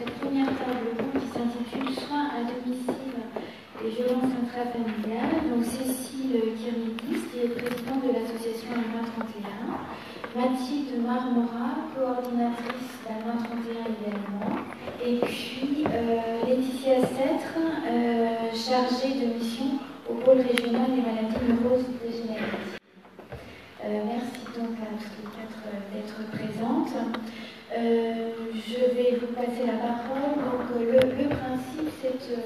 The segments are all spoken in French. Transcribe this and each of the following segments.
cette première table ronde qui s'intitule Soins à domicile et violences intrafamiliales. Donc Cécile Kirmidis, qui est présidente de l'association Alma 31, Mathilde Marmora, coordinatrice d'Alma 31 également, et puis Laetitia Sêtre, chargée de mission au pôle régional des maladies neurodégénératives. Merci donc à toutes les quatre d'être présentes. Je vais vous passer la parole. Donc, le principe, c'est que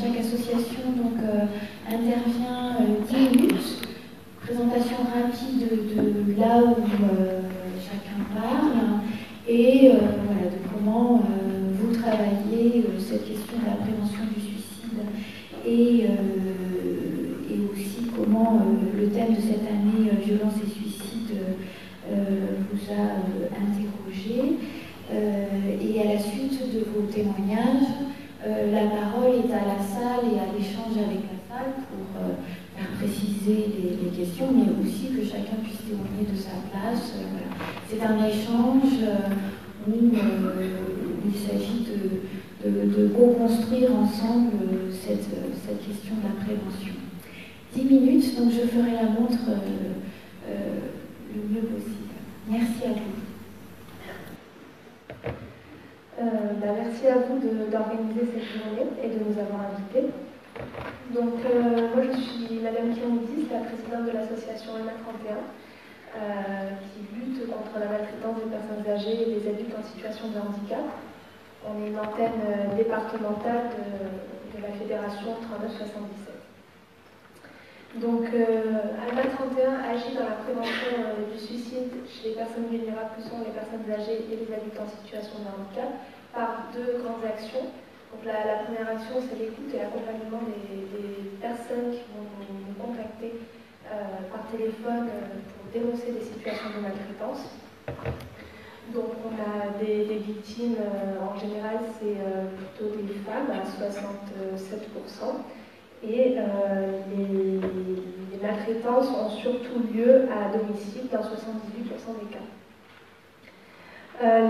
chaque association donc, intervient 10 minutes. Présentation rapide de là où chacun parle et voilà, de comment vous travaillez cette question de la prévention du suicide et aussi comment le thème de cette année violence et suicide vous a interrogé. Et à la suite de vos témoignages, la parole est à la salle et à l'échange avec la salle pour faire préciser les questions, mais aussi que chacun puisse témoigner de sa place. Voilà. C'est un échange où il s'agit de co-construire ensemble cette question de la prévention. 10 minutes, donc je ferai la montre le mieux possible. Merci à vous. Merci à vous d'organiser cette journée et de nous avoir invités. Donc, moi je suis Madame Kirmidis, la présidente de l'association Alma 31, qui lutte contre la maltraitance des personnes âgées et des adultes en situation de handicap. On est une antenne départementale de la fédération 3977. Donc, Alma 31 agit dans la prévention du suicide chez les personnes vulnérables que sont les personnes âgées et les adultes en situation de handicap par 2 grandes actions. Donc, la première action, c'est l'écoute et l'accompagnement des personnes qui vont nous contacter par téléphone pour dénoncer des situations de maltraitance. Donc, on a des victimes, en général, c'est plutôt des femmes à 67%. Et les maltraitances ont surtout lieu à domicile dans 78% des cas.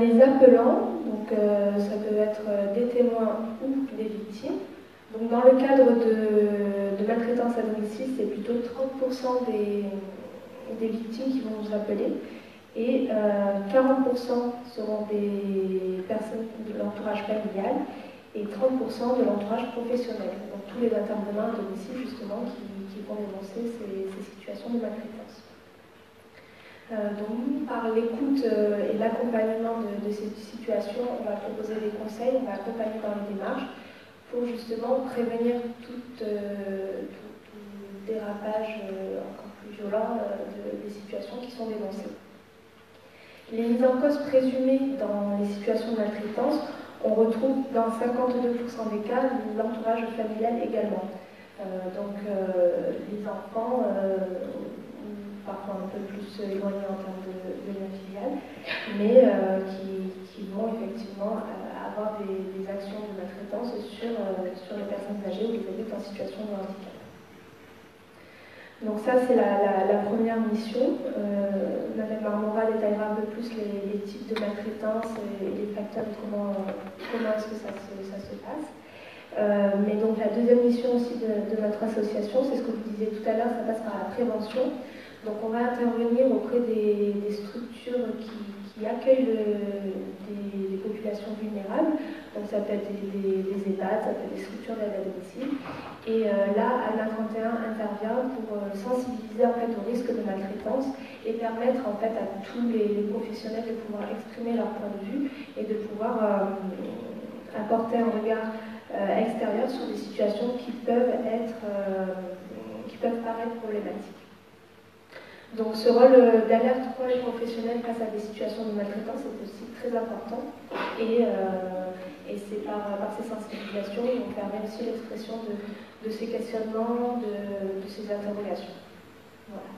Les appelants, donc ça peut être des témoins ou des victimes. Donc dans le cadre de maltraitance à domicile, c'est plutôt 30% des victimes qui vont nous appeler. Et 40% seront des personnes de l'entourage familial et 30% de l'entourage professionnel. Donc tous les intervenants à domicile justement qui vont dénoncer ces situations de maltraitance. Donc par l'écoute et l'accompagnement de ces situations, on va proposer des conseils, on va accompagner dans les démarches pour justement prévenir tout dérapage encore plus violent des situations qui sont dénoncées. Les mises en cause présumées dans les situations de maltraitance, on retrouve dans 52% des cas l'entourage familial également. Donc les enfants, parfois un peu plus éloignés en termes de lien filial, mais qui vont effectivement avoir des actions de maltraitance sur les personnes âgées ou les adultes en situation de handicap. Donc ça, c'est la première mission. Madame Marmora détaillera un peu plus les types de maltraitance et les facteurs de comment est-ce que ça se passe. Mais donc la deuxième mission aussi de notre association, c'est ce que vous disiez tout à l'heure, ça passe par la prévention. Donc on va intervenir auprès des structures qui accueillent des populations vulnérables. Donc ça peut être des EHPAD, ça peut être des structures d'aide à domicile. Et là, Alma 31 intervient pour sensibiliser en fait au risque de maltraitance et permettre en fait à tous les professionnels de pouvoir exprimer leur point de vue et de pouvoir apporter un regard extérieur sur des situations qui peuvent paraître problématiques. Donc ce rôle d'alerte pour les professionnels face à des situations de maltraitance est aussi très important et c'est par ces sensibilisations qu'on permet aussi l'expression de ces questionnements, de ces interrogations. Voilà.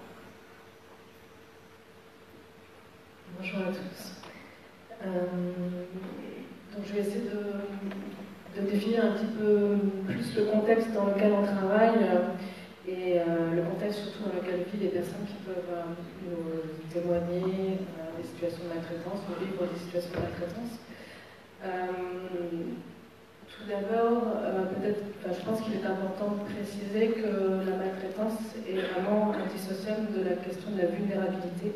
Bonjour à tous. Donc je vais essayer de définir un petit peu plus le contexte dans lequel on travaille et le contexte surtout dans lequel vivent les personnes qui peuvent nous témoigner des situations de maltraitance ou vivre des situations de maltraitance. Tout d'abord, je pense qu'il est important de préciser que la maltraitance est vraiment indissociable de la question de la vulnérabilité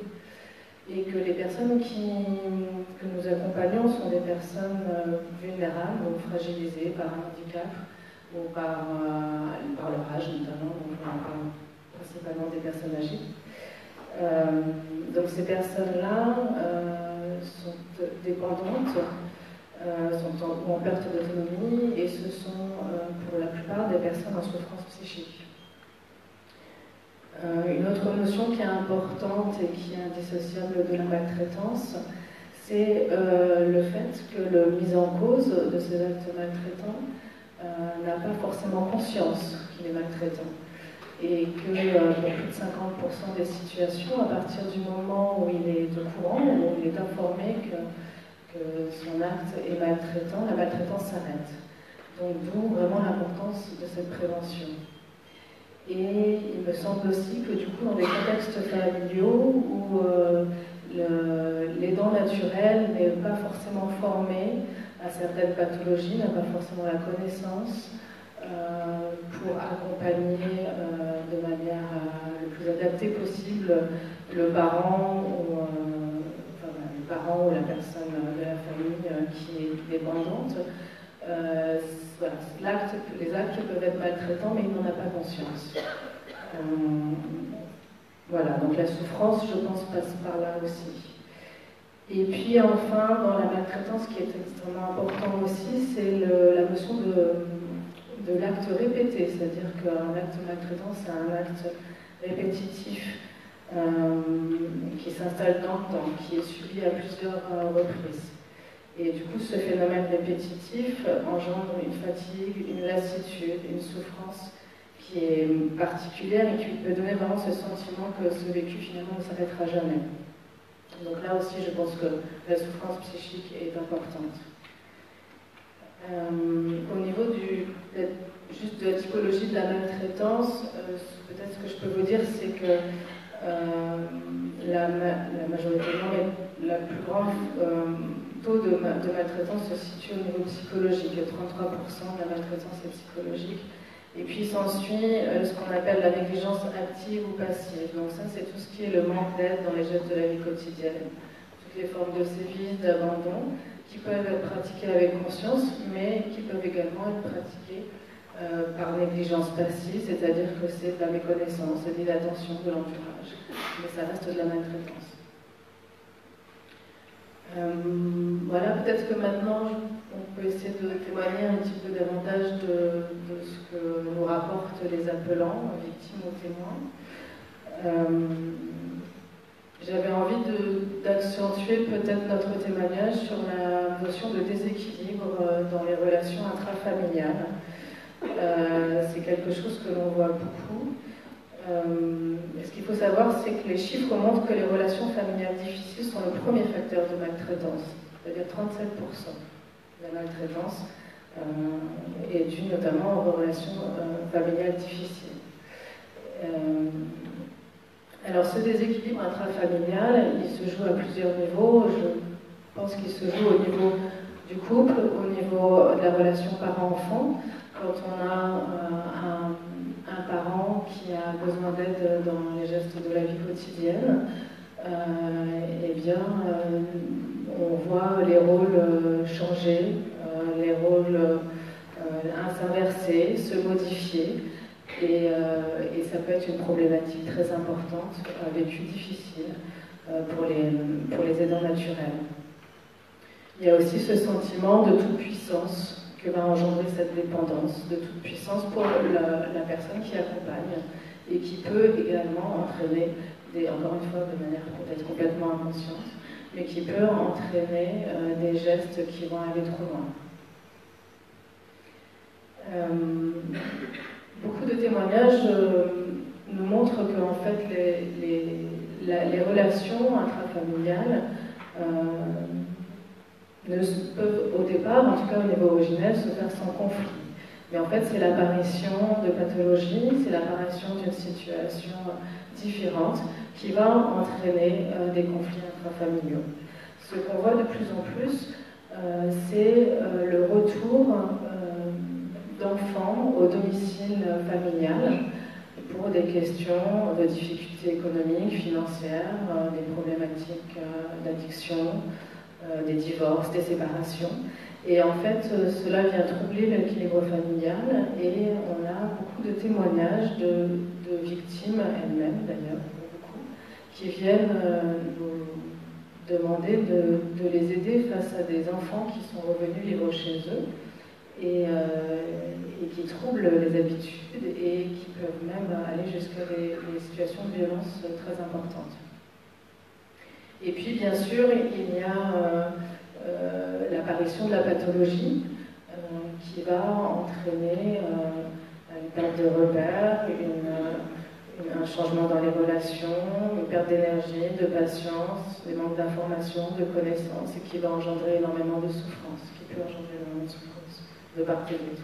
et que les personnes que nous accompagnons sont des personnes vulnérables ou fragilisées par un handicap ou par leur âge notamment, donc on parle principalement des personnes âgées. Donc ces personnes-là sont dépendantes, sont en perte d'autonomie et ce sont pour la plupart des personnes en souffrance psychique. Une autre notion qui est importante et qui est indissociable de la maltraitance, c'est le fait que le mis en cause de ces actes maltraitants n'a pas forcément conscience qu'il est maltraitant. Et que pour plus de 50% des situations, à partir du moment où il est au courant, où il est informé que son acte est maltraitant, la maltraitance s'arrête. Donc d'où vraiment l'importance de cette prévention. Et il me semble aussi que du coup, dans des contextes familiaux où l'aidant naturel n'est pas forcément formé à certaines pathologies, n'a pas forcément la connaissance pour accompagner de manière le plus adaptée possible le parent ou la personne de la famille qui est dépendante. Les actes peuvent être maltraitants, mais il n'en a pas conscience. Voilà, donc la souffrance, je pense, passe par là aussi. Et puis enfin, dans la maltraitance, ce qui est extrêmement important aussi, c'est la notion de l'acte répété, c'est-à-dire qu'un acte maltraitant, c'est un acte répétitif qui s'installe dans le temps, qui est subi à plusieurs reprises. Et du coup, ce phénomène répétitif engendre une fatigue, une lassitude, une souffrance qui est particulière et qui peut donner vraiment ce sentiment que ce vécu finalement ne s'arrêtera jamais. Donc là aussi, je pense que la souffrance psychique est importante. Au niveau juste de la typologie de la maltraitance, peut-être ce que je peux vous dire, c'est que la majoritairement, la plus grande taux de maltraitance se situe au niveau psychologique. 33% de la maltraitance est psychologique. Et puis s'ensuit ce qu'on appelle la négligence active ou passive. Donc ça, c'est tout ce qui est le manque d'aide dans les gestes de la vie quotidienne. Toutes les formes de sévices, d'abandon, qui peuvent être pratiquées avec conscience, mais qui peuvent également être pratiquées par négligence passive, c'est-à-dire que c'est de la méconnaissance, de l'inattention de l'entourage. Mais ça reste de la maltraitance. Voilà, peut-être que maintenant, on peut essayer de témoigner un petit peu davantage de ce que nous rapportent les appelants, victimes ou témoins. J'avais envie d'accentuer peut-être notre témoignage sur la notion de déséquilibre dans les relations intrafamiliales. C'est quelque chose que l'on voit beaucoup. Ce qu'il faut savoir, c'est que les chiffres montrent que les relations familiales difficiles sont le premier facteur de maltraitance, c'est-à-dire 37% de la maltraitance est due notamment aux relations familiales difficiles. Alors ce déséquilibre intrafamilial, il se joue à plusieurs niveaux. Je pense qu'il se joue au niveau du couple, au niveau de la relation parent-enfant, quand on a un parent qui a besoin d'aide dans les gestes de la vie quotidienne, eh bien, on voit les rôles changer, les rôles s'inverser, se modifier, et ça peut être une problématique très importante, un vécu difficile pour les aidants naturels. Il y a aussi ce sentiment de toute puissance que va engendrer cette dépendance, de toute puissance pour la personne qui accompagne, et qui peut également entraîner, encore une fois de manière peut-être complètement inconsciente, mais qui peut entraîner des gestes qui vont aller trop loin. Beaucoup de témoignages nous montrent que en fait, les relations intrafamiliales ne peuvent au départ, en tout cas au niveau originel, se faire sans conflit. Mais en fait, c'est l'apparition de pathologies, c'est l'apparition d'une situation différente qui va entraîner des conflits intrafamiliaux. Ce qu'on voit de plus en plus, c'est le retour d'enfants au domicile familial pour des questions de difficultés économiques, financières, des problématiques d'addiction, des divorces, des séparations. Et en fait, cela vient troubler l'équilibre familial et on a beaucoup de témoignages de victimes elles-mêmes, d'ailleurs, beaucoup, qui viennent nous demander de les aider face à des enfants qui sont revenus vivre chez eux et qui troublent les habitudes et qui peuvent même aller jusqu'à des situations de violence très importantes. Et puis, bien sûr, il y a l'apparition de la pathologie qui va entraîner une perte de repères, un changement dans les relations, une perte d'énergie, de patience, des manques d'information, de connaissances, et qui va engendrer énormément de souffrance, qui peut engendrer énormément de souffrance de part et d'autre.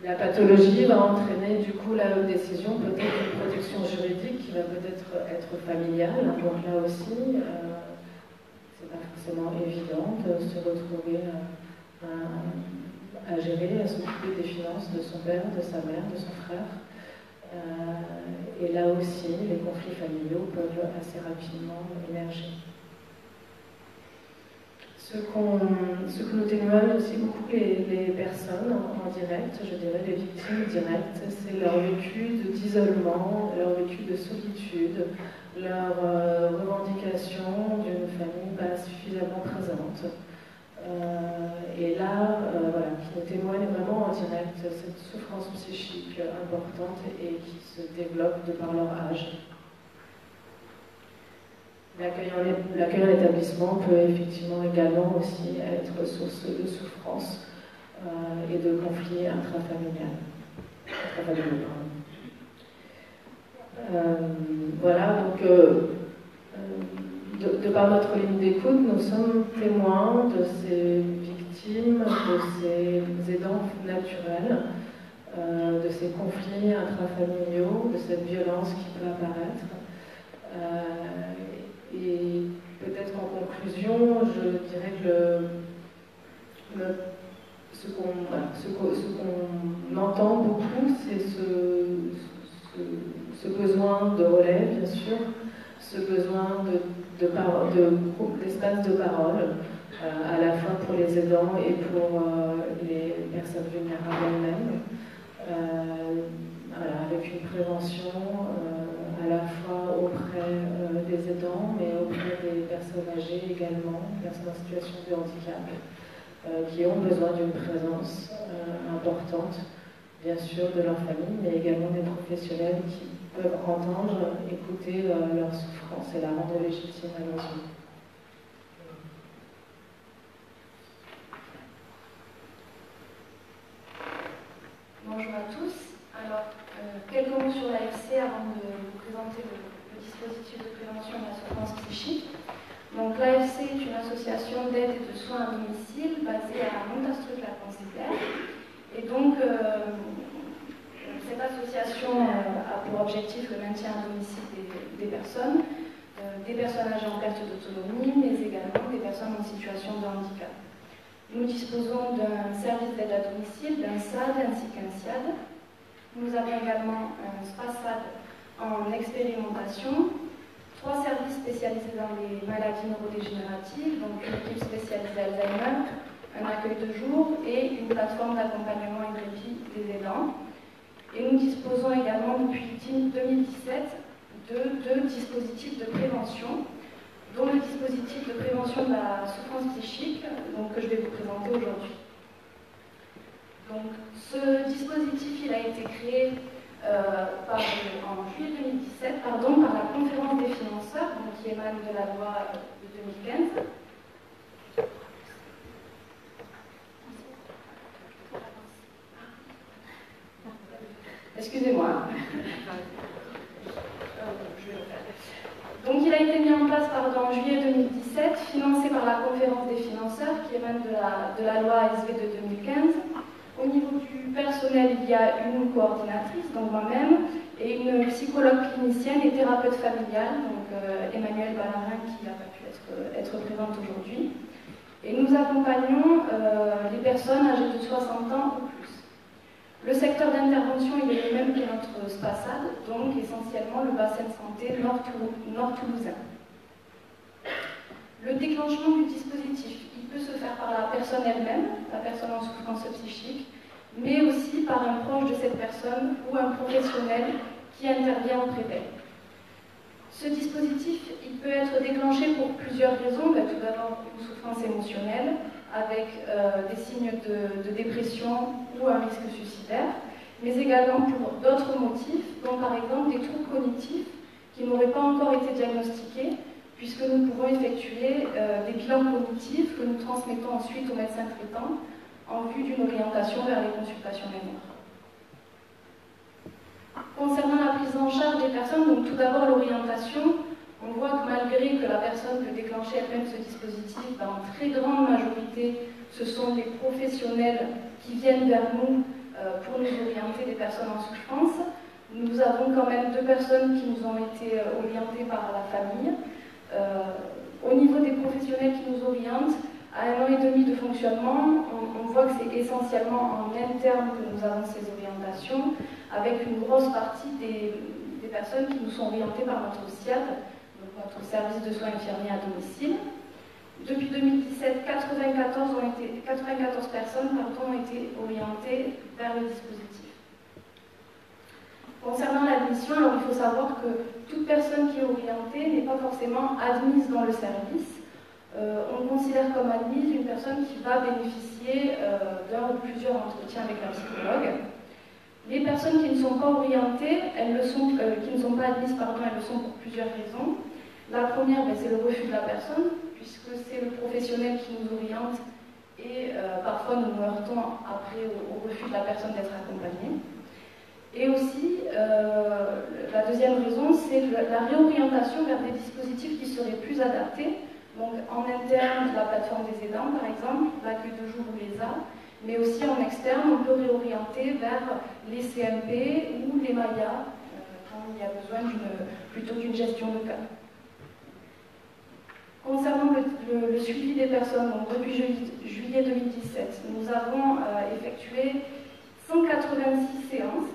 La pathologie va entraîner du coup la décision peut-être d'une protection juridique qui va peut-être être familiale. Donc là aussi, c'est pas forcément évident de se retrouver à gérer, à s'occuper des finances de son père, de sa mère, de son frère. Et là aussi, les conflits familiaux peuvent assez rapidement émerger. Ce que nous témoignent aussi beaucoup les personnes en direct, je dirais les victimes directes, c'est leur vécu d'isolement, leur vécu de solitude, leur revendication d'une famille pas suffisamment présente. Et là, voilà, qui nous témoignent vraiment en direct cette souffrance psychique importante et qui se développe de par leur âge. L'accueil en établissement peut effectivement également aussi être source de souffrance et de conflits intrafamiliaux. Voilà, donc de par notre ligne d'écoute, nous sommes témoins de ces victimes, de ces aidants naturels, de ces conflits intrafamiliaux, de cette violence qui peut apparaître. Et peut-être en conclusion, je dirais que ce qu'on entend beaucoup, c'est ce besoin de relais, bien sûr, ce besoin d'espace de parole, à la fois pour les aidants et pour les personnes vulnérables elles-mêmes, voilà, avec une prévention à la fois auprès des aidants, mais auprès des personnes âgées également, personnes en situation de handicap, qui ont besoin d'une présence importante, bien sûr, de leur famille, mais également des professionnels qui peuvent entendre, écouter leur souffrance et la rendre légitime à leurs yeux. Bonjour à tous. Alors, quelques mots sur l'AFC avant de vous présenter le dispositif de prévention de la souffrance psychique. Donc, l'AFC est une association d'aide et de soins à domicile basée à Montastruc-la-Considère. Et donc, cette association a pour objectif le maintien à domicile des personnes âgées en perte d'autonomie, mais également des personnes en situation de handicap. Nous disposons d'un service d'aide à domicile, d'un SAD ainsi qu'un SIAD. Nous avons également un SPASAD en expérimentation, 3 services spécialisés dans les maladies neurodégénératives, donc une équipe spécialisée Alzheimer, un accueil de jour et une plateforme d'accompagnement et de répit des aidants. Et nous disposons également depuis 2017 de 2 dispositifs de prévention, dont le dispositif de prévention de la souffrance psychique, donc, que je vais vous présenter aujourd'hui. Donc, ce dispositif il a été créé en juillet 2017 par la conférence des financeurs, donc, qui émane de la loi de 2015. Excusez-moi. Donc il a été mis en place en juillet 2017, financé par la conférence des financeurs qui émane de la loi ASV de 2015. Au niveau du personnel, il y a une coordinatrice, donc moi-même, et une psychologue clinicienne et thérapeute familiale, donc Emmanuelle Ballarin, qui n'a pas pu être présente aujourd'hui. Et nous accompagnons les personnes âgées de 60 ans ou plus. Le secteur d'intervention il est le même que notre SPASAD, donc essentiellement le bassin de santé nord-toulousain. Le déclenchement du dispositif, il peut se faire par la personne elle-même, la personne en souffrance psychique, mais aussi par un proche de cette personne ou un professionnel qui intervient auprès d'elle. Ce dispositif, il peut être déclenché pour plusieurs raisons. Tout d'abord, une souffrance émotionnelle, avec des signes de dépression ou un risque suicidaire, mais également pour d'autres motifs, dont par exemple des troubles cognitifs qui n'auraient pas encore été diagnostiqués, puisque nous pouvons effectuer des bilans cognitifs que nous transmettons ensuite aux médecins traitants en vue d'une orientation vers les consultations mémoire. Concernant la prise en charge des personnes, donc tout d'abord l'orientation, on voit que malgré que la personne peut déclencher elle-même ce dispositif, dans une très grande majorité, ce sont les professionnels qui viennent vers nous pour nous orienter des personnes en souffrance. Nous avons quand même 2 personnes qui nous ont été orientées par la famille. Au niveau des professionnels qui nous orientent, à 1 an et demi de fonctionnement, on voit que c'est essentiellement en interne que nous avons ces orientations, avec une grosse partie des personnes qui nous sont orientées par notre SIAD, donc notre service de soins infirmiers à domicile. Depuis 2017, 94 personnes ont été orientées vers le dispositif. Concernant l'admission, alors il faut savoir que toute personne qui est orientée n'est pas forcément admise dans le service. On considère comme admise une personne qui va bénéficier d'un ou plusieurs entretiens avec un psychologue. Les personnes qui ne sont pas orientées, qui ne sont pas admises, elles le sont pour plusieurs raisons. La première, c'est le refus de la personne, puisque c'est le professionnel qui nous oriente et parfois nous nous heurtons après au refus de la personne d'être accompagnée. Et aussi, la deuxième raison, c'est la réorientation vers des dispositifs qui seraient plus adaptés. Donc en interne, la plateforme des aidants, par exemple, l'accueil de jour ou les A, mais aussi en externe, on peut réorienter vers les CMP ou les MAIA, quand il y a besoin plutôt d'une gestion de cas. Concernant le suivi des personnes, donc depuis juillet 2017, nous avons effectué 186 séances,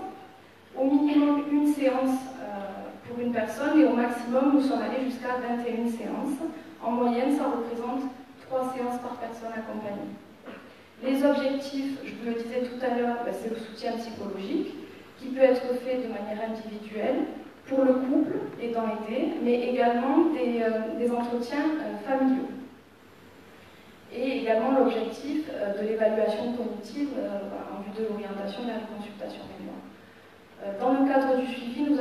au minimum une séance pour une personne et au maximum nous sommes allés jusqu'à 21 séances. En moyenne, ça représente 3 séances par personne accompagnée. Les objectifs, je vous le disais tout à l'heure, c'est le soutien psychologique qui peut être fait de manière individuelle pour le couple aidant aidé, mais également des entretiens familiaux. Et également l'objectif de l'évaluation cognitive en vue de l'orientation vers les consultations mémoire. Dans le cadre du suivi, nous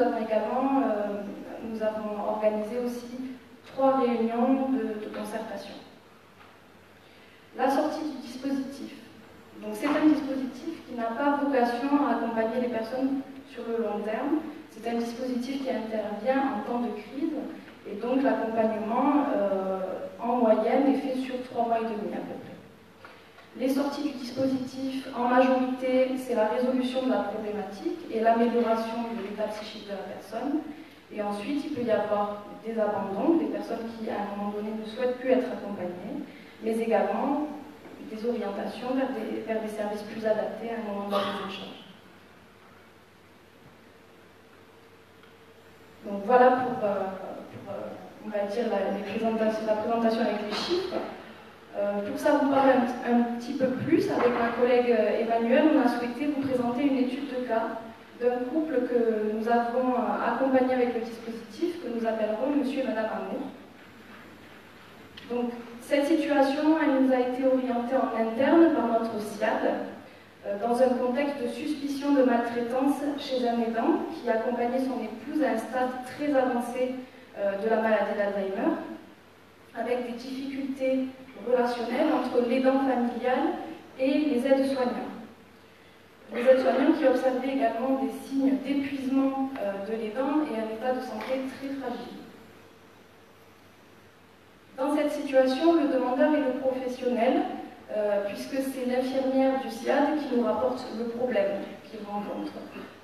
avons organisé aussi 3 réunions de concertation. La sortie du dispositif. Donc c'est un dispositif qui n'a pas vocation à accompagner les personnes sur le long terme. C'est un dispositif qui intervient en temps de crise et donc l'accompagnement en moyenne est fait sur 3 mois et demi à peu près. Les sorties du dispositif, en majorité, c'est la résolution de la problématique et l'amélioration de l'état psychique de la personne. Et ensuite, il peut y avoir des abandons, des personnes qui, à un moment donné, ne souhaitent plus être accompagnées, mais également des orientations vers des services plus adaptés à un moment de la prise en charge. Donc voilà pour on va dire, la présentation avec les chiffres. Pour ça, vous parler un petit peu plus, avec ma collègue Emmanuelle, on a souhaité vous présenter une étude de cas d'un couple que nous avons accompagné avec le dispositif, que nous appellerons Monsieur et Madame Amour. Donc, cette situation, elle nous a été orientée en interne par notre SIAD, dans un contexte de suspicion de maltraitance chez un aidant qui accompagnait son épouse à un stade très avancé de la maladie d'Alzheimer, avec des difficultés relationnelles entre l'aidant familial et les aides-soignants. Les aides-soignants qui observaient également des signes d'épuisement de l'aidant et un état de santé très fragile. Dans cette situation, le demandeur et le professionnel puisque c'est l'infirmière du SIAD qui nous rapporte le problème qu'il rencontre.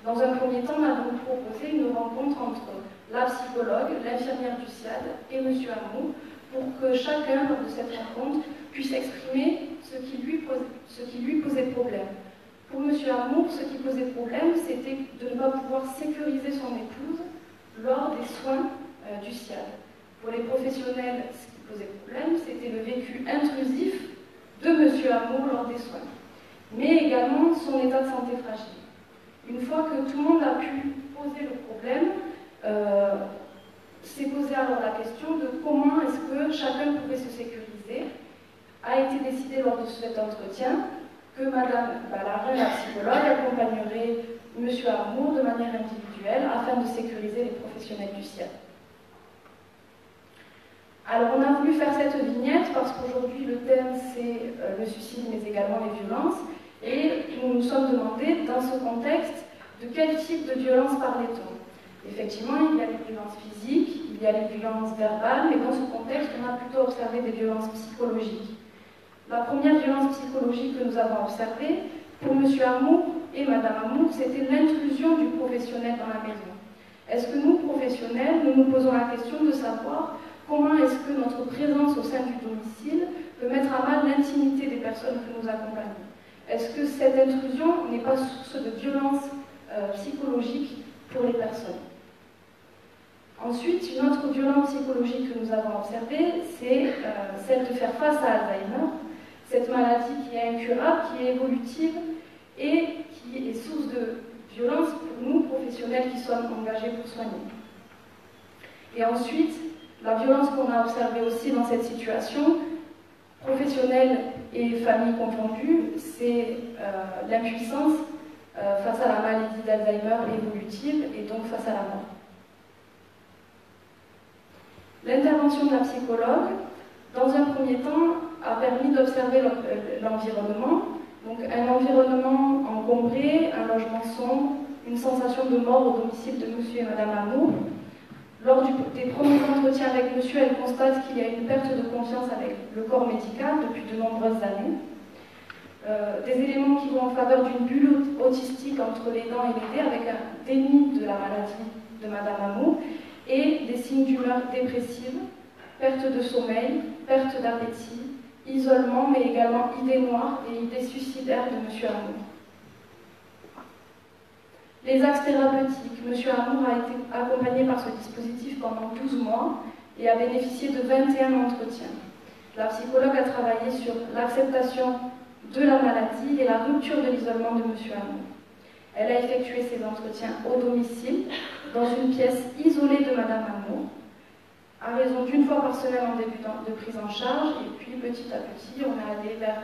Dans un premier temps, on a donc proposé une rencontre entre la psychologue, l'infirmière du SIAD et M. Amour, pour que chacun, lors de cette rencontre, puisse exprimer ce qui lui posait problème. Pour M. Amour, ce qui posait problème, c'était de ne pas pouvoir sécuriser son épouse lors des soins du SIAD. Pour les professionnels, ce qui posait problème, c'était le vécu intrusif de M. Amour lors des soins, mais également son état de santé fragile. Une fois que tout le monde a pu poser le problème, s'est posé alors la question de comment est-ce que chacun pouvait se sécuriser. A été décidé lors de cet entretien que Madame Ballarin, la psychologue, accompagnerait M. Amour de manière individuelle afin de sécuriser les professionnels du SIAD. Alors on a voulu faire cette vignette parce qu'aujourd'hui le thème c'est le suicide mais également les violences et nous nous sommes demandé dans ce contexte de quel type de violence parlait-on. Effectivement il y a les violences physiques, il y a les violences verbales, mais dans ce contexte on a plutôt observé des violences psychologiques. La première violence psychologique que nous avons observée pour M. Amour et Mme Amour, c'était l'intrusion du professionnel dans la maison. Est-ce que nous, professionnels, nous nous posons la question de savoir comment est-ce que notre présence au sein du domicile peut mettre à mal l'intimité des personnes que nous accompagnons? Est-ce que cette intrusion n'est pas source de violence psychologique pour les personnes? Ensuite, une autre violence psychologique que nous avons observée, c'est celle de faire face à Alzheimer, cette maladie qui est incurable, qui est évolutive et qui est source de violence pour nous, professionnels qui sommes engagés pour soigner. Et ensuite, la violence qu'on a observée aussi dans cette situation, professionnelle et famille confondues, c'est l'impuissance face à la maladie d'Alzheimer évolutive et donc face à la mort. L'intervention de la psychologue, dans un premier temps, a permis d'observer l'environnement, donc un environnement encombré, un logement sombre, une sensation de mort au domicile de M. et Mme Amour. Lors des premiers entretiens avec monsieur, elle constate qu'il y a une perte de confiance avec le corps médical depuis de nombreuses années. Des éléments qui vont en faveur d'une bulle autistique entre les dents et les dés avec un déni de la maladie de Mme Amour et des signes d'humeur dépressive, perte de sommeil, perte d'appétit, isolement, mais également idées noires et idées suicidaires de M. Amour. Les axes thérapeutiques. M. Amour a été accompagné par ce dispositif pendant 12 mois et a bénéficié de 21 entretiens. La psychologue a travaillé sur l'acceptation de la maladie et la rupture de l'isolement de M. Amour. Elle a effectué ses entretiens au domicile, dans une pièce isolée de Mme Amour, à raison d'une fois par semaine en début de prise en charge, et puis petit à petit, on est allé vers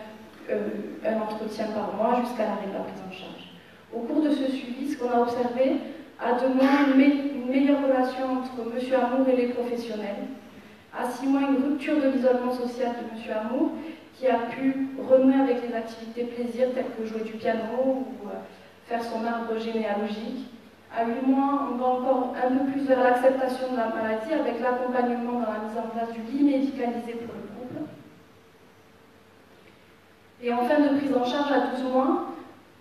un entretien par mois jusqu'à l'arrêt de la prise en charge. Au cours de ce suivi, ce qu'on a observé, à 2 mois, une meilleure relation entre M. Amour et les professionnels. À 6 mois, une rupture de l'isolement social de M. Amour, qui a pu renouer avec les activités plaisir telles que jouer du piano ou faire son arbre généalogique. À 8 mois, on va encore un peu plus vers l'acceptation de la maladie avec l'accompagnement dans la mise en place du lit médicalisé pour le couple. Et en fin de prise en charge à 12 mois,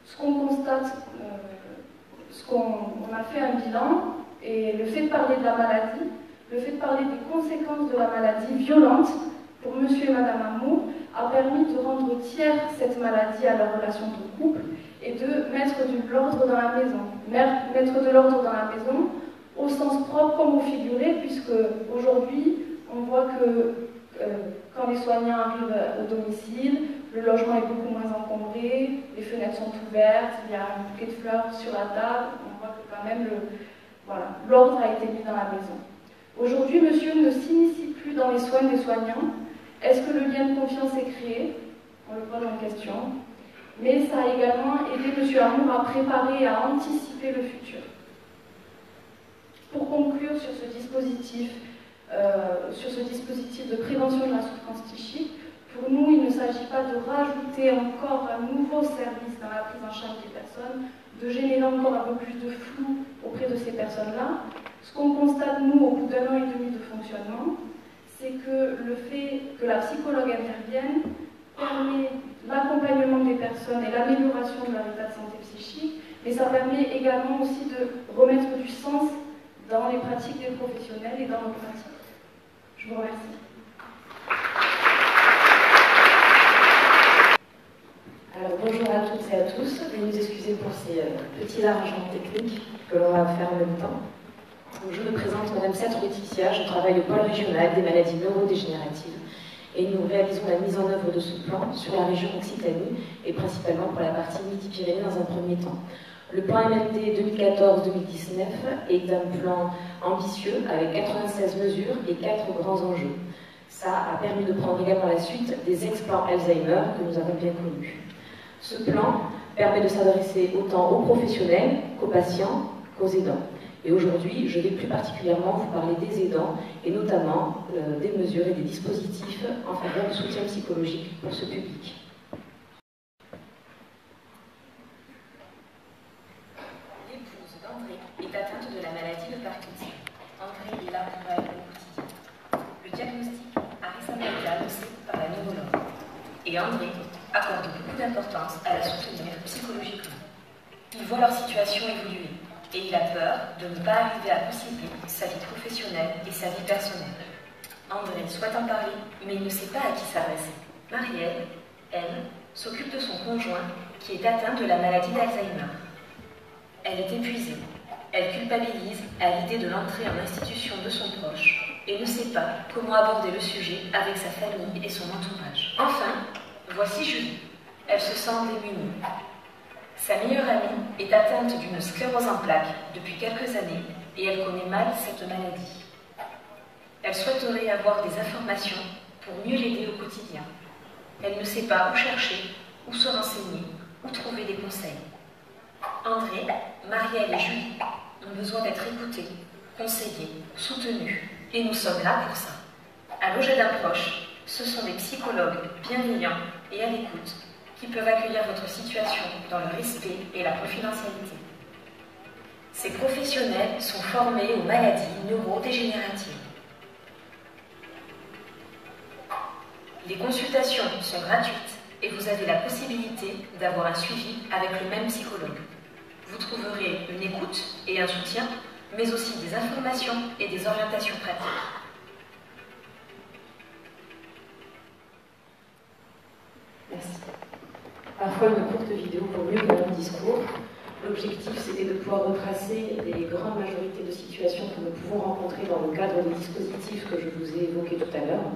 ce qu'on constate, on a fait un bilan, et le fait de parler de la maladie, le fait de parler des conséquences de la maladie violente pour M. et Mme Amour a permis de rendre tiers cette maladie à leur relation de couple et de mettre de l'ordre dans la maison. Mettre de l'ordre dans la maison au sens propre comme au figuré, puisque aujourd'hui, on voit que quand les soignants arrivent au domicile, le logement est beaucoup moins encombré, les fenêtres sont ouvertes, il y a un bouquet de fleurs sur la table, on voit que quand même l'ordre a été mis dans la maison. Aujourd'hui, monsieur ne s'initie plus dans les soins des soignants. Est-ce que le lien de confiance est créé? On le pose en question. Mais ça a également aidé M. Amour à préparer et à anticiper le futur. Pour conclure sur ce dispositif de prévention de la souffrance psychique, pour nous, il ne s'agit pas de rajouter encore un nouveau service dans la prise en charge des personnes, de générer encore un peu plus de flou auprès de ces personnes-là. Ce qu'on constate, nous, au bout d'1 an et demi de fonctionnement, c'est que le fait que la psychologue intervienne permet l'accompagnement des personnes et l'amélioration de leur état de santé psychique, mais ça permet également aussi de remettre du sens dans les pratiques des professionnels et dans nos pratiques. Je vous remercie. Alors bonjour à toutes et à tous, veuillez nous excuser pour ces petits arrangements techniques que l'on va faire en même temps. Donc, je me présente Madame Satre-Laetitia, je travaille au pôle régional des maladies neurodégénératives et nous réalisons la mise en œuvre de ce plan sur la région Occitanie et principalement pour la partie Midi-Pyrénées dans un premier temps. Le plan MND 2014-2019 est un plan ambitieux avec 96 mesures et 4 grands enjeux. Ça a permis de prendre également la suite des ex-plans Alzheimer que nous avons bien connus. Ce plan permet de s'adresser autant aux professionnels qu'aux patients qu'aux aidants. Et aujourd'hui, je vais plus particulièrement vous parler des aidants et notamment des mesures et des dispositifs en faveur du soutien psychologique pour ce public. L'épouse d'André est atteinte de la maladie de Parkinson. André est là pour elle au quotidien. Le diagnostic a récemment été annoncé par la neurologue. Et André accorde beaucoup d'importance à la soutenir psychologiquement. Il voit leur situation évoluer et il a peur de ne pas arriver à concilier sa vie professionnelle et sa vie personnelle. André souhaite en parler, mais il ne sait pas à qui s'adresser. Marielle, elle, s'occupe de son conjoint qui est atteint de la maladie d'Alzheimer. Elle est épuisée. Elle culpabilise à l'idée de l'entrée en institution de son proche et ne sait pas comment aborder le sujet avec sa famille et son entourage. Enfin, voici Julie. Elle se sent démunie. Sa meilleure amie est atteinte d'une sclérose en plaques depuis quelques années et elle connaît mal cette maladie. Elle souhaiterait avoir des informations pour mieux l'aider au quotidien. Elle ne sait pas où chercher, où se renseigner, où trouver des conseils. André, Marielle et Julie ont besoin d'être écoutés, conseillés, soutenus, et nous sommes là pour ça. À l'objet d'un proche, ce sont des psychologues bienveillants et à l'écoute qui peuvent accueillir votre situation dans le respect et la confidentialité. Ces professionnels sont formés aux maladies neurodégénératives. Les consultations sont gratuites et vous avez la possibilité d'avoir un suivi avec le même psychologue. Vous trouverez une écoute et un soutien, mais aussi des informations et des orientations pratiques. Merci. Parfois une courte vidéo pour mieux qu'un long discours. L'objectif, c'était de pouvoir retracer les grandes majorités de situations que nous pouvons rencontrer dans le cadre des dispositifs que je vous ai évoqués tout à l'heure.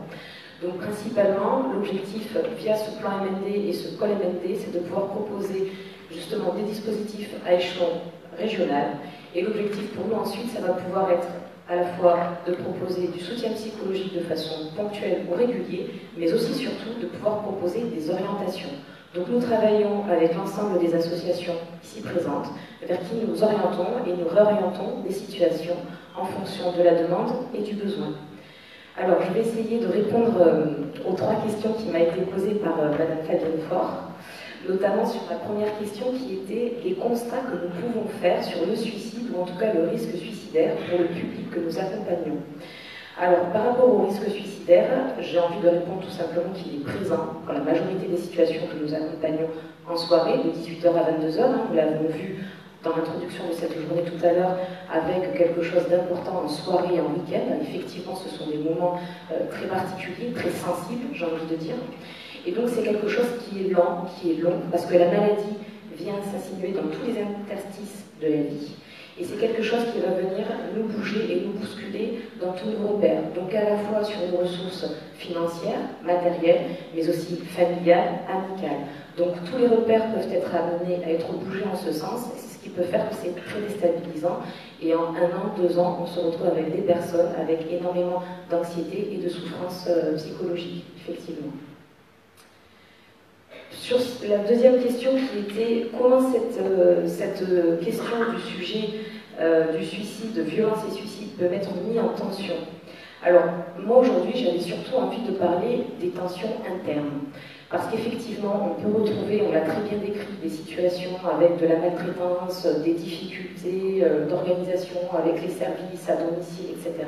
Donc principalement, l'objectif via ce plan MND et ce col MND, c'est de pouvoir proposer justement des dispositifs à échelon régional. Et l'objectif pour nous ensuite, ça va pouvoir être à la fois de proposer du soutien psychologique de façon ponctuelle ou régulière, mais aussi surtout de pouvoir proposer des orientations. Donc nous travaillons avec l'ensemble des associations ici présentes, vers qui nous orientons et nous réorientons des situations en fonction de la demande et du besoin. Alors je vais essayer de répondre aux 3 questions qui m'ont été posées par Madame Fabienne Faure, notamment sur la première question qui était les constats que nous pouvons faire sur le suicide ou en tout cas le risque suicidaire pour le public que nous accompagnons. Alors, par rapport au risque suicidaire, j'ai envie de répondre tout simplement qu'il est présent dans la majorité des situations que nous accompagnons en soirée, de 18h à 22h. Nous l'avons vu dans l'introduction de cette journée tout à l'heure, avec quelque chose d'important en soirée et en week-end. Effectivement, ce sont des moments très particuliers, très sensibles, j'ai envie de dire. Et donc, c'est quelque chose qui est lent, qui est long, parce que la maladie vient s'insinuer dans tous les interstices de la vie. Et c'est quelque chose qui va venir nous bouger et nous bousculer dans tous nos repères. Donc à la fois sur nos ressources financières, matérielles, mais aussi familiales, amicales. Donc tous les repères peuvent être amenés à être bougés en ce sens. C'est ce qui peut faire que c'est très déstabilisant. Et en 1 an, 2 ans, on se retrouve avec des personnes avec énormément d'anxiété et de souffrance psychologique, effectivement. Sur la deuxième question qui était comment cette question du sujet du suicide, de violence et suicide peuvent être mis en tension. Alors, moi aujourd'hui, j'avais surtout envie de parler des tensions internes. Parce qu'effectivement, on peut retrouver, on l'a très bien décrit, des situations avec de la maltraitance, des difficultés d'organisation avec les services à domicile, etc.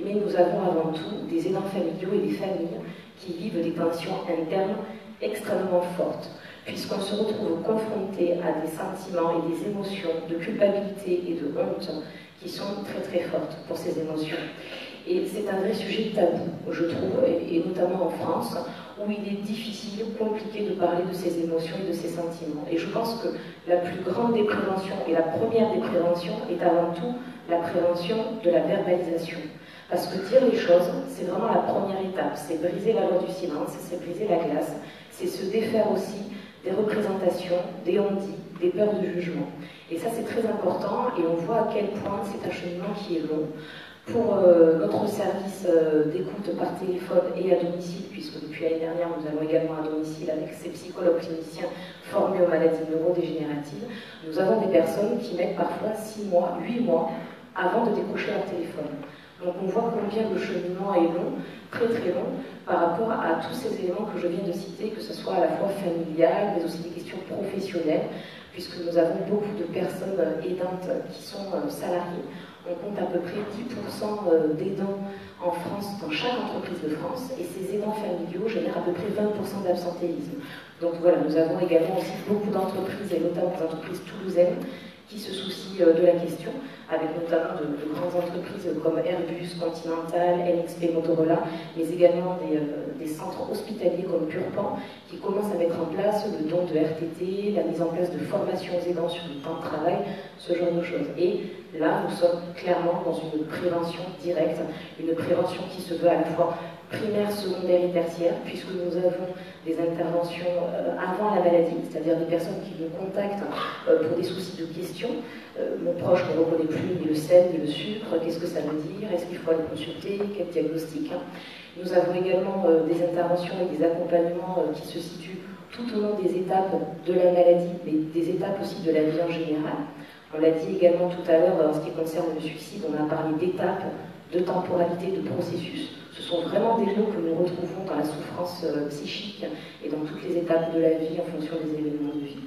Mais nous avons avant tout des aidants familiaux et des familles qui vivent des tensions internes extrêmement forte, puisqu'on se retrouve confronté à des sentiments et des émotions de culpabilité et de honte qui sont très très fortes pour ces émotions. Et c'est un vrai sujet tabou, je trouve, et notamment en France, où il est difficile, compliqué de parler de ses émotions et de ses sentiments. Et je pense que la plus grande des préventions, et la première des préventions, est avant tout la prévention de la verbalisation. Parce que dire les choses, c'est vraiment la première étape. C'est briser la loi du silence, c'est briser la glace, c'est se défaire aussi des représentations, des on-dit, des peurs de jugement. Et ça, c'est très important, et on voit à quel point c'est un cheminement qui est long. Pour notre service d'écoute par téléphone et à domicile, puisque depuis l'année dernière, nous allons également à domicile avec ces psychologues cliniciens formés aux maladies neurodégénératives, nous avons des personnes qui mettent parfois 6 mois, 8 mois avant de décrocher leur téléphone. Donc on voit combien le cheminement est long, très très long, par rapport à tous ces éléments que je viens de citer, que ce soit à la fois familial, mais aussi des questions professionnelles, puisque nous avons beaucoup de personnes aidantes qui sont salariées. On compte à peu près 10% d'aidants en France, dans chaque entreprise de France, et ces aidants familiaux génèrent à peu près 20% d'absentéisme. Donc voilà, nous avons également aussi beaucoup d'entreprises, et notamment des entreprises toulousaines, qui se soucient de la question, avec notamment de grandes entreprises comme Airbus, Continental, NXP, Motorola, mais également des centres hospitaliers comme Purpan, qui commencent à mettre en place le don de RTT, la mise en place de formations aux aidants sur le temps de travail, ce genre de choses. Et là, nous sommes clairement dans une prévention directe, une prévention qui se veut à la fois primaire, secondaire et tertiaire, puisque nous avons des interventions avant la maladie, c'est-à-dire des personnes qui nous contactent pour des soucis de questions. Mon proche ne reconnaît plus ni le sel ni le sucre, qu'est-ce que ça veut dire, est-ce qu'il faut aller consulter, quel diagnostic. Nous avons également des interventions et des accompagnements qui se situent tout au long des étapes de la maladie, mais des étapes aussi de la vie en général. On l'a dit également tout à l'heure en ce qui concerne le suicide, on a parlé d'étapes, de temporalité, de processus. Ce sont vraiment des mots que nous retrouvons dans la souffrance psychique et dans toutes les étapes de la vie en fonction des événements de vie.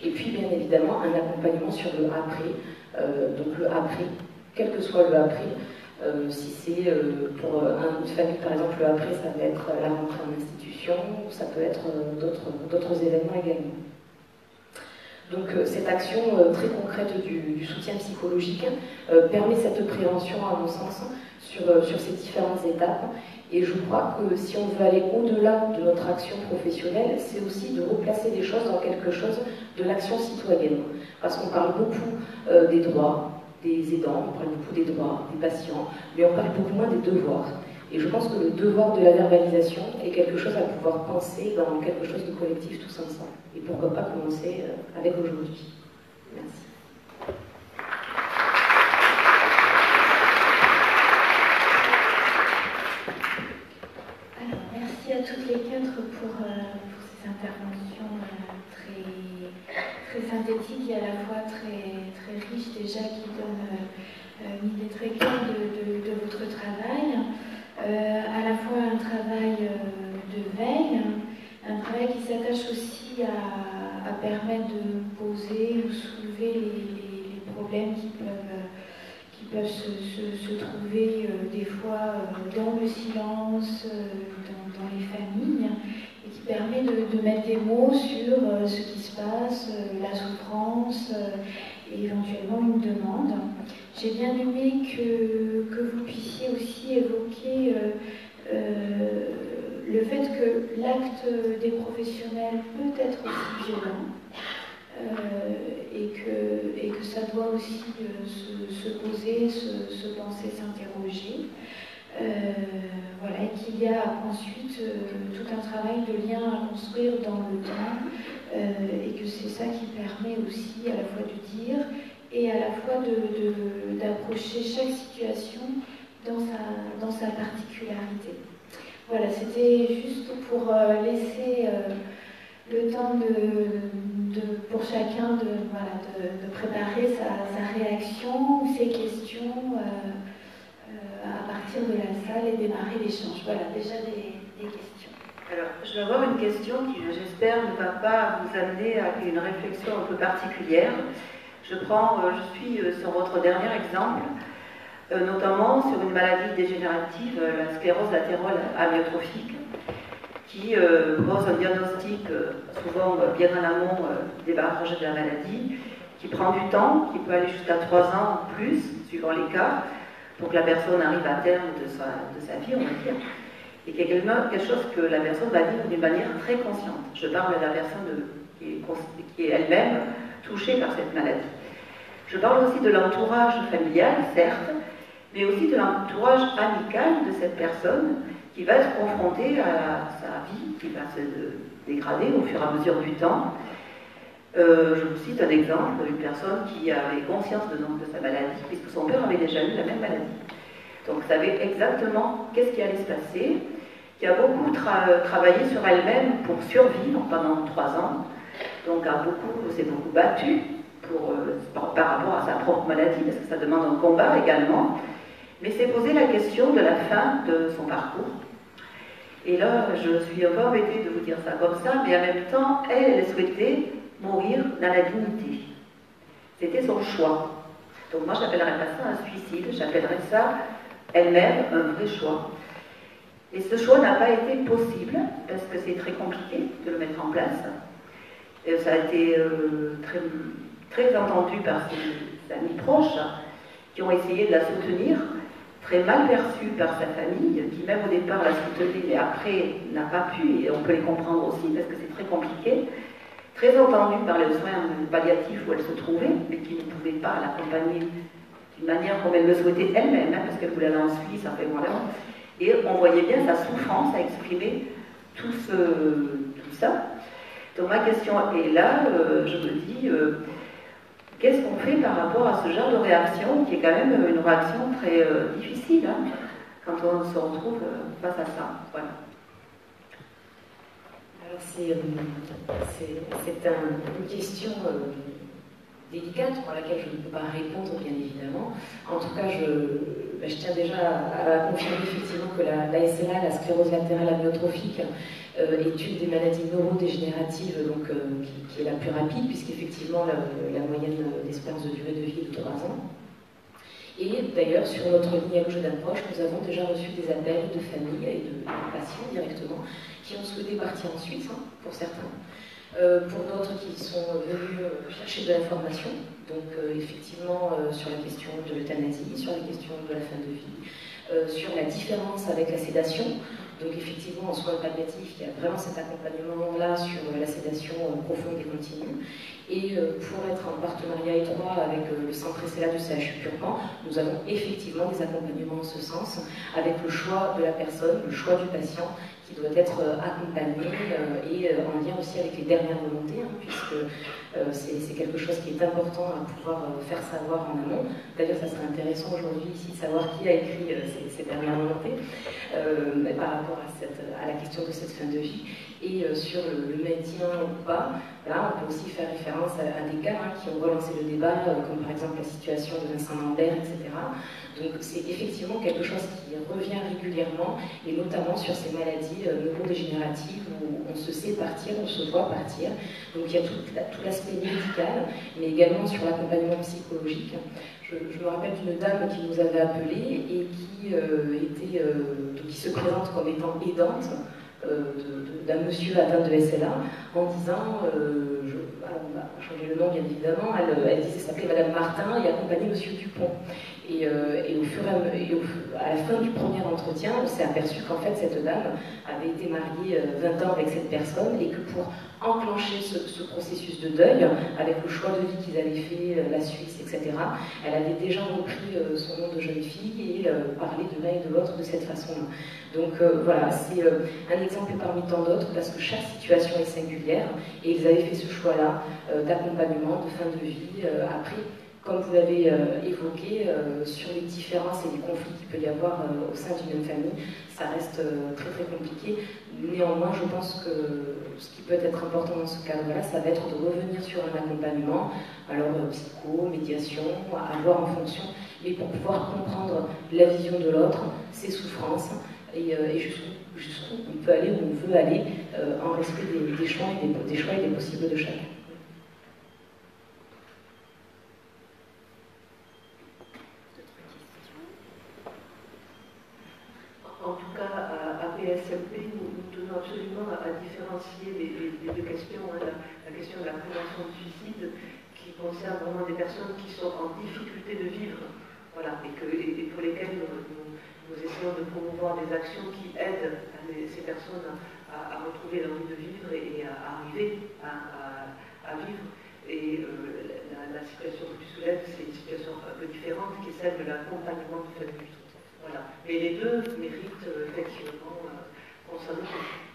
Et puis bien évidemment un accompagnement sur le après, donc le après, quel que soit le après, si c'est pour une famille par exemple le après ça va être la rentrée en institution, ou ça peut être d'autres événements également. Donc cette action très concrète du soutien psychologique permet cette prévention à mon sens sur ces différentes étapes. Et je crois que si on veut aller au-delà de notre action professionnelle, c'est aussi de replacer les choses dans quelque chose de l'action citoyenne. Parce qu'on parle beaucoup des droits des aidants, on parle beaucoup des droits des patients, mais on parle beaucoup moins des devoirs. Et je pense que le devoir de la verbalisation est quelque chose à pouvoir penser dans quelque chose de collectif tous ensemble. Et pourquoi pas commencer avec aujourd'hui. Merci. Alors, merci à toutes les quatre pour ces interventions très synthétiques et à la fois très riches déjà, qui donnent une idée très claire de votre travail. À la fois un travail de veille, un travail qui s'attache aussi à permettre de poser ou soulever les problèmes qui peuvent se trouver des fois dans le silence, dans les familles, et qui permet de mettre des mots sur ce qui se passe, la souffrance, et éventuellement une demande. J'ai bien aimé que vous puissiez aussi évoquer le fait que l'acte des professionnels peut être aussi violent et que ça doit aussi se poser, se penser, s'interroger. Voilà, et qu'il y a ensuite tout un travail de lien à construire dans le temps et que c'est ça qui permet aussi à la fois de dire et à la fois d'approcher chaque situation dans sa particularité. Voilà, c'était juste pour laisser le temps pour chacun de préparer sa réaction ou ses questions à partir de la salle et démarrer l'échange. Voilà, déjà des questions. Alors, je vais avoir une question qui, j'espère, ne va pas vous amener à une réflexion un peu particulière. Je suis sur votre dernier exemple, notamment sur une maladie dégénérative, la sclérose latérale amyotrophique, qui pose un diagnostic souvent bien en amont des barrages de la maladie, qui prend du temps, qui peut aller jusqu'à 3 ans ou plus, suivant les cas, pour que la personne arrive à terme de sa vie, on va dire, et qui est quelque chose que la personne va vivre d'une manière très consciente. Je parle de la personne qui est elle-même touchée par cette maladie. Je parle aussi de l'entourage familial, certes, mais aussi de l'entourage amical de cette personne qui va être confrontée à sa vie, qui va se dégrader au fur et à mesure du temps. Je vous cite un exemple, une personne qui avait conscience de sa maladie, puisque son père avait déjà eu la même maladie. Donc savait exactement qu'est-ce qui allait se passer, qui a beaucoup travaillé sur elle-même pour survivre pendant 3 ans, donc s'est beaucoup battue par rapport à sa propre maladie, parce que ça demande un combat également, mais s'est posé la question de la fin de son parcours. Et là, je suis un peu embêtée de vous dire ça comme ça, mais en même temps, elle souhaitait mourir dans la dignité. C'était son choix. Donc moi, je n'appellerais pas ça un suicide, j'appellerais ça elle-même un vrai choix. Et ce choix n'a pas été possible, parce que c'est très compliqué de le mettre en place. Et ça a été très, très entendu par ses amis proches, qui ont essayé de la soutenir, très mal perçue par sa famille, qui même au départ la soutenait, mais après n'a pas pu, et on peut les comprendre aussi, parce que c'est très compliqué. Très entendue par les soins palliatifs où elle se trouvait, mais qui ne pouvaient pas l'accompagner d'une manière comme elle le souhaitait elle-même, hein, parce qu'elle voulait aller en Suisse, après voilà. Et on voyait bien sa souffrance à exprimer tout ça. Donc ma question est là, je me dis, qu'est-ce qu'on fait par rapport à ce genre de réaction, qui est quand même une réaction très difficile, hein, quand on se retrouve face à ça. Voilà. Alors c'est une question délicate pour laquelle je ne peux pas répondre, bien évidemment. En tout cas, je tiens déjà à confirmer effectivement que la SLA, la sclérose latérale amyotrophique, est une des maladies neurodégénératives donc, qui est la plus rapide, puisqu'effectivement la moyenne d'espérance de durée de vie est de 3 ans. Et d'ailleurs, sur notre ligne d'approche, nous avons déjà reçu des appels de familles et de patients directement qui ont souhaité partir en Suisse, hein, pour certains. Pour d'autres qui sont venus chercher de l'information, donc effectivement sur la question de l'euthanasie, sur la question de la fin de vie, sur la différence avec la sédation, donc effectivement en soins palliatifs, il y a vraiment cet accompagnement-là sur la sédation profonde et continue. Et pour être en partenariat étroit avec le centre SLA du CHU Purpan, nous avons effectivement des accompagnements en ce sens, avec le choix de la personne, le choix du patient, qui doit être accompagné et en lien aussi avec les dernières volontés, hein, puisque c'est quelque chose qui est important à pouvoir faire savoir en amont. D'ailleurs, ça serait intéressant aujourd'hui ici de savoir qui a écrit ces dernières volontés par rapport à la question de cette fin de vie. Et sur le maintien ou pas, là, on peut aussi faire référence à des cas qui ont relancé le débat, comme par exemple la situation de Vincent Lambert, etc. Donc c'est effectivement quelque chose qui revient régulièrement, et notamment sur ces maladies neurodégénératives où on se sait partir, on se voit partir. Donc il y a tout l'aspect médical, mais également sur l'accompagnement psychologique. Je me rappelle d'une dame qui nous avait appelé et qui se présente comme étant aidante d'un monsieur atteint de SLA, en disant, on va changer le nom bien évidemment, elle disait s'appelait Madame Martin et accompagnait Monsieur Dupont. Et à la fin du premier entretien, on s'est aperçu qu'en fait cette dame avait été mariée 20 ans avec cette personne, et que pour enclencher ce processus de deuil, avec le choix de vie qu'ils avaient fait, la Suisse, etc., elle avait déjà repris son nom de jeune fille et parlé de l'un et de l'autre de cette façon-là. Donc voilà, c'est un exemple parmi tant d'autres, parce que chaque situation est singulière, et ils avaient fait ce choix-là d'accompagnement, de fin de vie. Après, comme vous l'avez évoqué, sur les différences et les conflits qu'il peut y avoir au sein d'une même famille, ça reste très très compliqué. Néanmoins, je pense que ce qui peut être important dans ce cadre-là, ça va être de revenir sur un accompagnement, alors psycho, médiation, à voir en fonction, mais pour pouvoir comprendre la vision de l'autre, ses souffrances, et jusqu'où on peut aller, où on veut aller, en respect des choix et des possibles de chacun. En tout cas, à PSLP, nous tenons absolument différencier les deux questions, hein, la question de la prévention du suicide, qui concerne vraiment des personnes qui sont en difficulté de vivre, voilà, et pour lesquelles nous essayons de promouvoir des actions qui aident ces personnes à retrouver l'envie de vivre et à arriver à vivre. Et la situation que tu soulèves, c'est une situation un peu différente qui est celle de l'accompagnement du fait du suicide. Voilà. Mais les deux méritent effectivement qu'on s'en occupe.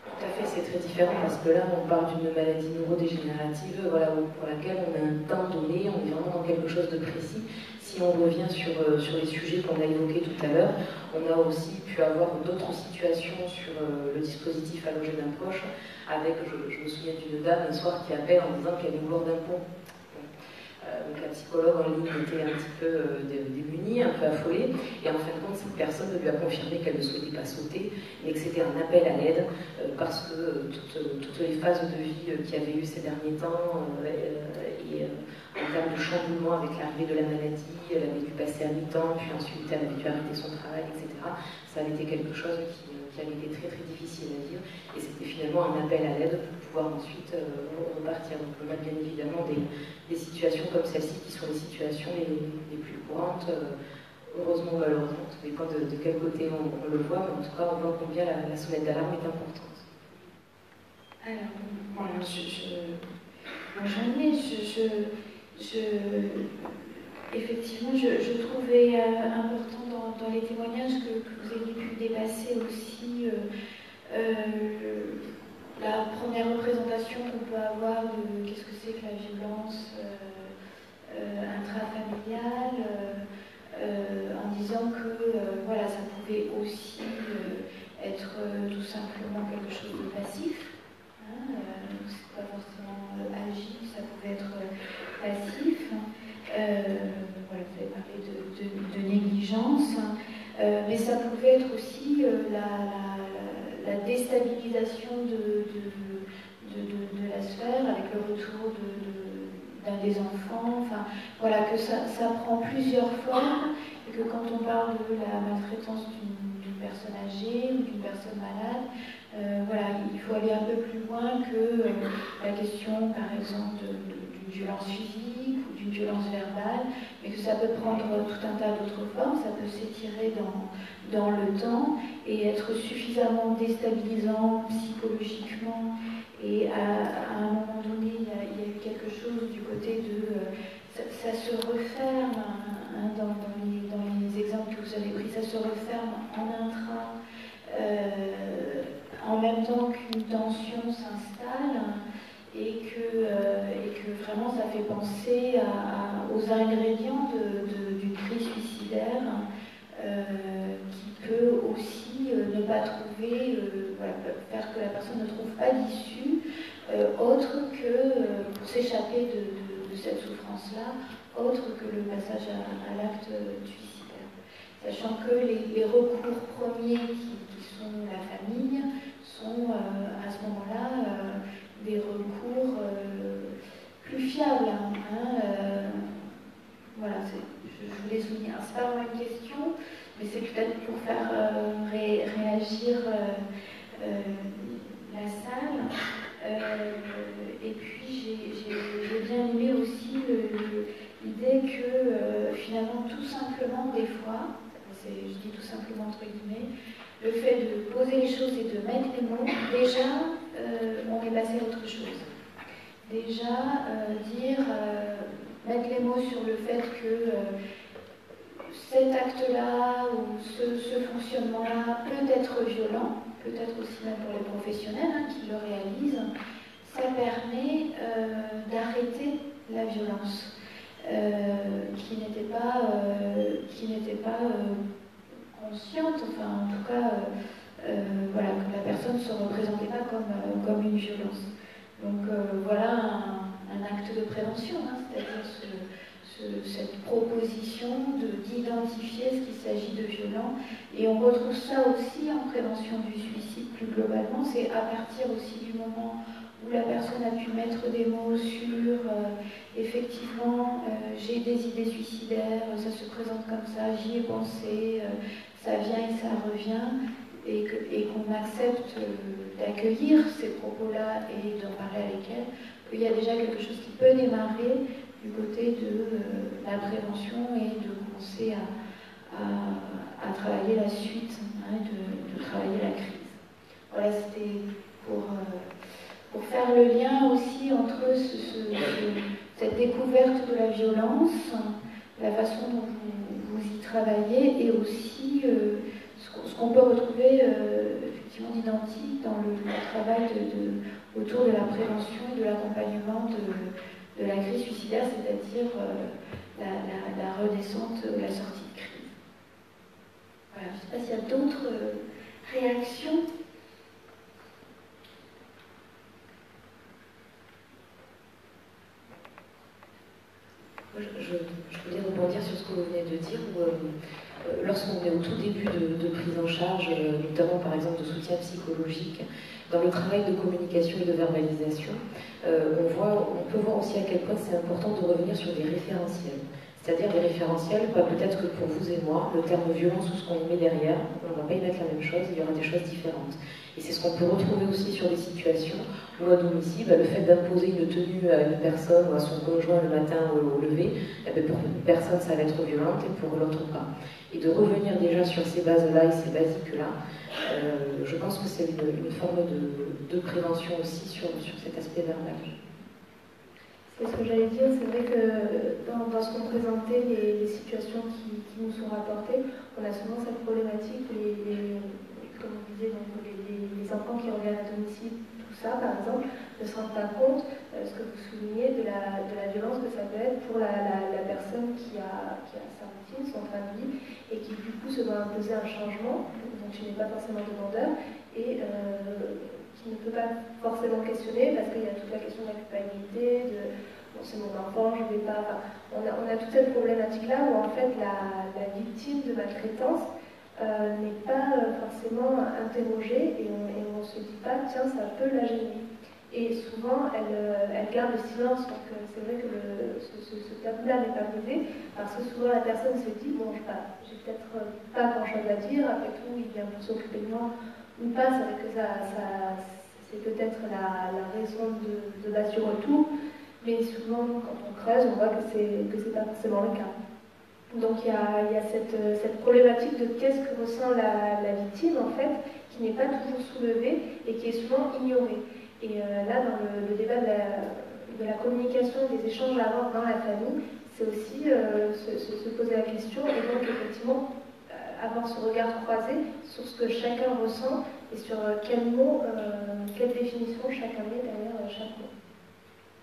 Tout à fait, c'est très différent parce que là, on parle d'une maladie neurodégénérative voilà, pour laquelle on a un temps donné, on est vraiment dans quelque chose de précis. Si on revient sur les sujets qu'on a évoqués tout à l'heure, on a aussi pu avoir d'autres situations sur le dispositif allogé d'un proche, avec, je me souviens d'une dame un soir qui appelle en disant qu'elle est lourde d'impôts. Donc la psychologue en ligne était un petit peu démunie, un peu affolée, et en fin de compte, cette personne lui a confirmé qu'elle ne souhaitait pas sauter, mais que c'était un appel à l'aide, parce que toutes les phases de vie qu'il y avait eu ces derniers temps, et en termes de chamboulement avec l'arrivée de la maladie, elle avait dû passer à mi-temps, puis ensuite elle avait dû arrêter son travail, etc. Ça avait été quelque chose qui avait été très très difficile à vivre, et c'était finalement un appel à l'aide pour pouvoir ensuite repartir. Donc on a bien évidemment des situations comme celle-ci qui sont les situations les plus courantes, heureusement ou malheureusement, tout dépend de quel côté on le voit, mais en tout cas on voit combien la sonnette d'alarme est importante. Alors, voilà, j'en ai, effectivement, je trouvais important dans les témoignages que vous ayez pu dépasser aussi la première représentation qu'on peut avoir de qu'est-ce que c'est que la violence intrafamiliale, en disant que voilà, ça pouvait aussi être tout simplement quelque chose de passif. C'est pas forcément agi, ça pouvait être passif. Voilà, vous avez parlé de négligence, mais ça pouvait être aussi la déstabilisation de la sphère avec le retour d'un des enfants. Enfin, voilà, que ça prend plusieurs formes et que quand on parle de la maltraitance d'une personne âgée ou d'une personne malade, voilà, il faut aller un peu plus loin que la question, par exemple, d'une violence physique ou d'une violence verbale, mais que ça peut prendre tout un tas d'autres formes, ça peut s'étirer dans le temps et être suffisamment déstabilisant psychologiquement. Et à un moment donné, il y a eu quelque chose du côté de... ça se referme, hein, dans les exemples que vous avez pris, ça se referme en intra. En même temps qu'une tension s'installe et que vraiment ça fait penser aux ingrédients d'une crise suicidaire qui peut aussi ne pas trouver, voilà, faire que la personne ne trouve pas d'issue autre que pour s'échapper de cette souffrance-là, autre que le passage à l'acte suicidaire. Sachant que les recours premiers qui sont la famille sont à ce moment-là des recours plus fiables. Voilà, je voulais souligner. C'est pas vraiment une question, mais c'est peut-être pour faire réagir la salle. Et puis j'ai bien aimé aussi l'idée que finalement tout simplement des fois, je dis tout simplement entre guillemets, le fait de poser les choses et de mettre les mots, déjà on est passé à autre chose. Déjà mettre les mots sur le fait que cet acte-là ou ce fonctionnement-là peut être violent, peut-être aussi même pour les professionnels qui le réalisent, ça permet d'arrêter la violence qui n'était pas consciente, enfin en tout cas voilà, que la personne ne se représentait pas comme une violence. Donc voilà un acte de prévention, c'est-à-dire cette proposition d'identifier ce qu'il s'agit de violent. Et on retrouve ça aussi en prévention du suicide plus globalement, c'est à partir aussi du moment où la personne a pu mettre des mots sur effectivement j'ai des idées suicidaires, ça se présente comme ça, j'y ai pensé, ça vient et ça revient. et qu'on accepte d'accueillir ces propos-là et d'en parler avec elle, qu'il y a déjà quelque chose qui peut démarrer du côté de la prévention et de commencer à travailler la suite, hein, de travailler la crise. Voilà, c'était pour faire le lien aussi entre cette découverte de la violence, la façon dont vous y travaillez et aussi ce qu'on peut retrouver effectivement d'identique dans le travail autour de la prévention et de l'accompagnement de la crise suicidaire, c'est-à-dire la redescente, la sortie de crise. Voilà, je ne sais pas s'il y a d'autres réactions. Je voulais rebondir sur ce que vous venez de dire. Lorsqu'on est au tout début de prise en charge, notamment par exemple de soutien psychologique, dans le travail de communication et de verbalisation, on peut voir aussi à quel point c'est important de revenir sur des référentiels. C'est-à-dire des référentiels, pas peut-être que pour vous et moi, le terme violence ou ce qu'on y met derrière, on ne va pas y mettre la même chose, il y aura des choses différentes. Et c'est ce qu'on peut retrouver aussi sur des situations où à domicile, le fait d'imposer une tenue à une personne ou à son conjoint le matin au lever, pour une personne ça va être violente et pour l'autre pas. Et de revenir déjà sur ces bases-là et ces basiques-là, je pense que c'est une forme de prévention aussi sur cet aspect verbal. C'est ce que j'allais dire, c'est vrai que dans ce qu'on présentait, les situations qui nous sont rapportées, on a souvent cette problématique, comme on disait, donc les enfants qui reviennent à domicile, tout ça par exemple, ne se rendent pas compte, ce que vous soulignez, de la violence que ça peut être pour la personne qui a sa routine, son train de vie, et qui du coup se doit imposer un changement, dont tu n'es pas forcément demandeur, et qui ne peut pas forcément questionner parce qu'il y a toute la question de la culpabilité, bon, c'est mon enfant, je ne vais pas. Enfin, on a toute cette problématique-là où en fait la victime de maltraitance n'est pas forcément interrogée et on ne se dit pas, tiens, ça peut la gêner. Et souvent, elle garde le silence, donc c'est vrai que ce tabou-là n'est pas levé, parce que souvent la personne se dit, bon, j'ai peut-être pas grand-chose à dire, après tout, il vient pour s'occuper de moi, ou pas, c'est vrai que c'est peut-être la raison de base du retour, mais souvent, quand on creuse, on voit que c'est pas forcément le cas. Donc il y a cette problématique de qu'est-ce que ressent la victime, en fait, qui n'est pas toujours soulevée et qui est souvent ignorée. Et là, dans le débat de la communication, des échanges à avoir dans la famille, c'est aussi se poser la question et donc effectivement avoir ce regard croisé sur ce que chacun ressent et sur quel mot, quelle définition chacun met derrière chaque mot,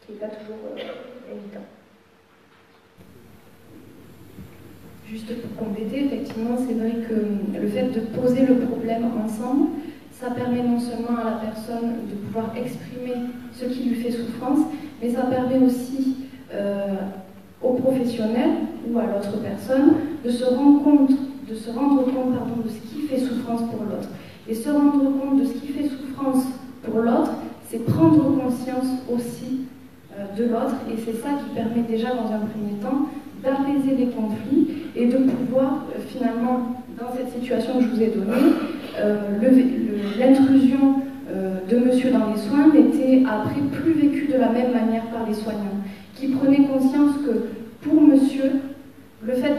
qui n'est pas toujours évident. Juste pour compléter, effectivement, c'est vrai que le fait de poser le problème ensemble, ça permet non seulement à la personne de pouvoir exprimer ce qui lui fait souffrance, mais ça permet aussi au professionnel ou à l'autre personne de se rendre compte de ce qui fait souffrance pour l'autre. Et se rendre compte de ce qui fait souffrance pour l'autre, c'est prendre conscience aussi de l'autre, et c'est ça qui permet déjà dans un premier temps d'apaiser les conflits et de pouvoir finalement, dans cette situation que je vous ai donnée, l'intrusion de monsieur dans les soins n'était après plus vécue de la même manière par les soignants, qui prenaient conscience que pour monsieur, le fait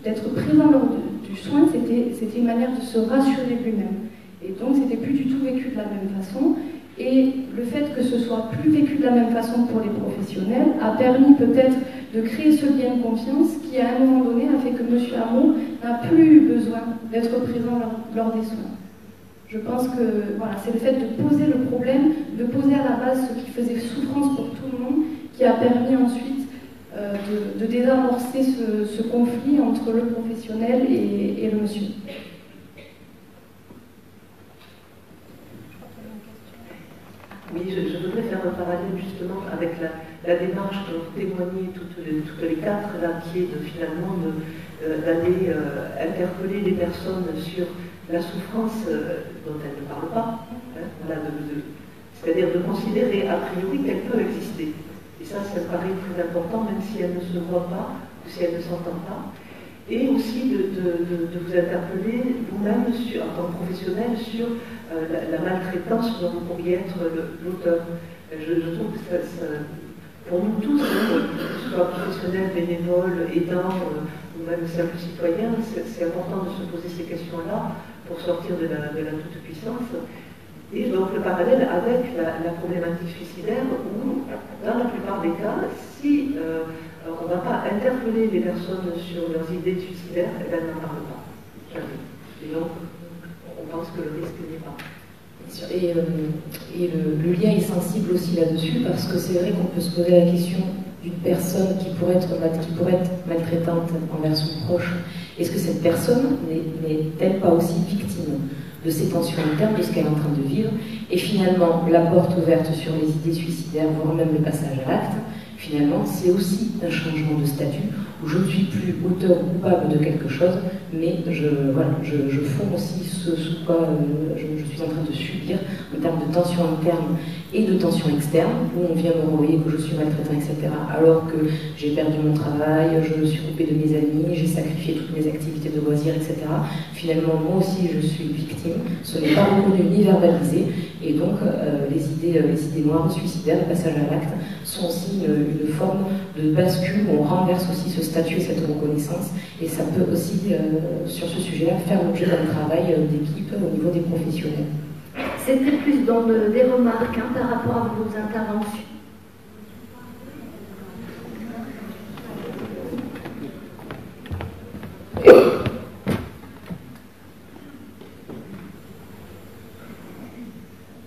d'être présent lors du soin, c'était une manière de se rassurer lui-même. Et donc c'était plus du tout vécu de la même façon. Et le fait que ce soit plus vécu de la même façon pour les professionnels a permis peut-être de créer ce lien de confiance qui, à un moment donné, a fait que M. Hameau n'a plus eu besoin d'être présent lors des soins. Je pense que voilà, c'est le fait de poser le problème, de poser à la base ce qui faisait souffrance pour tout le monde, qui a permis ensuite de désamorcer ce conflit entre le professionnel et le monsieur. Oui, je voudrais faire un parallèle justement avec la démarche dont témoignaient toutes les quatre, là, qui est finalement d'aller interpeller les personnes sur la souffrance dont elles ne parlent pas, hein, voilà, c'est-à-dire de considérer a priori qu'elle peut exister. Et ça me paraît très important, même si elle ne se voit pas ou si elle ne s'entend pas. et aussi de vous interpeller vous-même en tant que professionnel sur la maltraitance dont vous pourriez être l'auteur. Je trouve que pour nous tous, que ce soit professionnels, bénévoles, aidants ou même simples citoyens, c'est important de se poser ces questions-là pour sortir de la toute-puissance. Et donc le parallèle avec la problématique suicidaire où, dans la plupart des cas, si on ne va pas interpeller les personnes sur leurs idées suicidaires, elles n'en parlent pas. Jamais. Et donc, on pense que le risque n'est pas. Et le lien est sensible aussi là-dessus, parce que c'est vrai qu'on peut se poser la question d'une personne qui pourrait être maltraitante envers son proche. Est-ce que cette personne n'est-elle pas aussi victime de ces tensions internes, de ce qu'elle est en train de vivre? Et finalement, la porte ouverte sur les idées suicidaires, voire même le passage à l'acte, finalement, c'est aussi un changement de statut où je ne suis plus auteur ou coupable de quelque chose, mais je fonds aussi ce sous quoi je suis en train de subir en termes de tensions internes et de tensions externes, où on vient me renvoyer que je suis maltraitant, etc. Alors que j'ai perdu mon travail, je me suis coupée de mes amis, j'ai sacrifié toutes mes activités de loisirs, etc. Finalement, moi aussi, je suis victime. Ce n'est pas reconnu ni verbalisé, et donc les idées noires, suicidaires, le passage à l'acte, sont aussi une forme de bascule où on renverse aussi ce statut et cette reconnaissance, et ça peut aussi, sur ce sujet-là, faire l'objet d'un travail d'équipe au niveau des professionnels. C'était plus dans des remarques par rapport à vos interventions.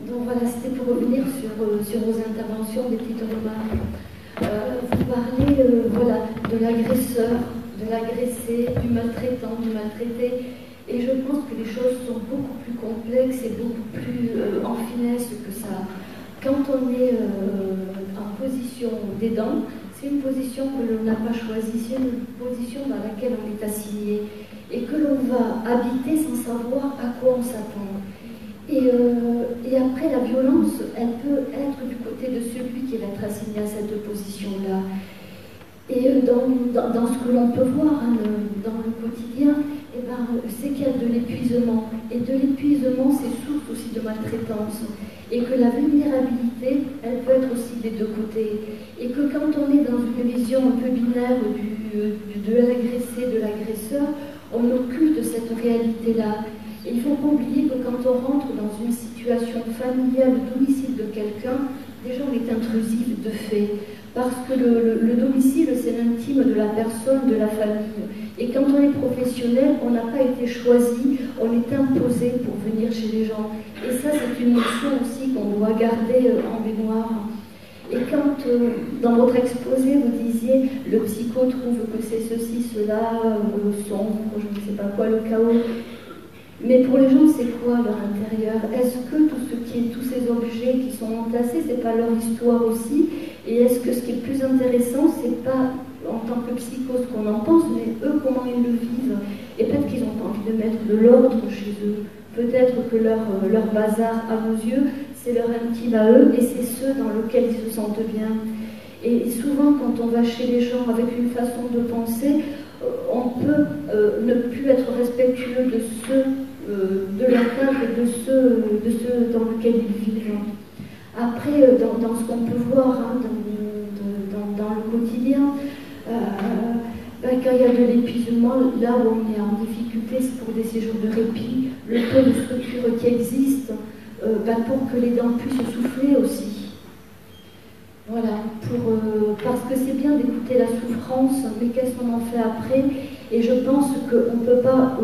Donc voilà, c'était pour revenir sur vos interventions, des petites remarques. Vous parlez de l'agresseur, de l'agressé, du maltraitant, du maltraité. Et je pense que les choses sont beaucoup plus complexes et beaucoup plus en finesse que ça. Quand on est en position d'aidant, c'est une position que l'on n'a pas choisie, c'est une position dans laquelle on est assigné et que l'on va habiter sans savoir à quoi on s'attend. Et après, la violence, elle peut être du côté de celui qui va être assigné à cette position-là. Et dans ce que l'on peut voir dans le quotidien, c'est qu'il y a de l'épuisement. Et de l'épuisement, c'est source aussi de maltraitance. Et que la vulnérabilité, elle peut être aussi des deux côtés. Et que quand on est dans une vision un peu binaire de l'agressé, de l'agresseur, on occulte cette réalité-là. Et il ne faut pas oublier que quand on rentre dans une situation familiale, au domicile de quelqu'un, déjà on est intrusif de fait. Parce que le domicile, c'est l'intime de la personne, de la famille. Et quand on est professionnel, on n'a pas été choisi, on est imposé pour venir chez les gens. Et ça, c'est une notion aussi qu'on doit garder en mémoire. Et quand, dans votre exposé, vous disiez, le psycho trouve que c'est ceci, cela, sombre, je ne sais pas quoi, le chaos. Mais pour les gens, c'est quoi leur intérieur? Est-ce que tous ces objets qui sont entassés, c'est pas leur histoire aussi? Et est-ce que ce qui est plus intéressant, c'est pas en tant que psycho ce qu'on en pense, mais eux, comment ils le vivent? Et peut-être qu'ils n'ont pas envie de mettre de l'ordre chez eux. Peut-être que leur bazar, à vos yeux, c'est leur intime à eux, et c'est ceux dans lesquels ils se sentent bien. Et souvent, quand on va chez les gens avec une façon de penser, on peut ne plus être respectueux de ceux de leur cadre et de ceux dans lesquels ils vivent. Après, dans ce qu'on peut voir dans le quotidien, quand il y a de l'épuisement, là où on est en difficulté, c'est pour des séjours de répit, le peu de structure qui existe, pour que les dents puissent souffler aussi. Voilà, parce que c'est bien d'écouter la souffrance, mais qu'est-ce qu'on en fait après? Et je pense qu'on ne peut pas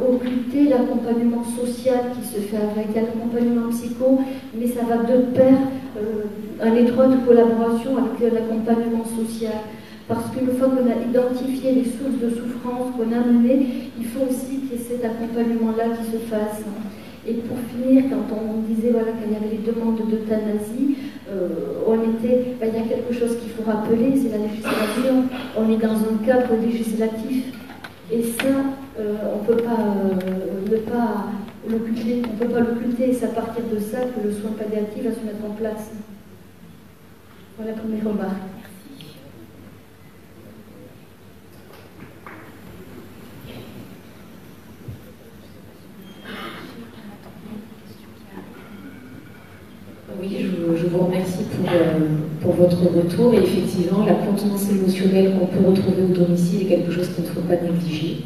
occulter l'accompagnement social qui se fait avec l'accompagnement psycho, mais ça va de pair en étroite collaboration avec l'accompagnement social. Parce qu'une fois qu'on a identifié les sources de souffrance qu'on a menées, il faut aussi qu'il y ait cet accompagnement-là qui se fasse. Et pour finir, quand on disait qu'il y avait les demandes d'euthanasie, il y a quelque chose qu'il faut rappeler, c'est la législation. On est dans un cadre législatif. Et ça, on ne peut pas l'occulter. Et c'est à partir de ça que le soin palliatif va se mettre en place. Voilà la première remarque. Oui, je vous remercie pour votre retour. Et effectivement, la contenance émotionnelle qu'on peut retrouver au domicile est quelque chose qu'il ne faut pas négliger.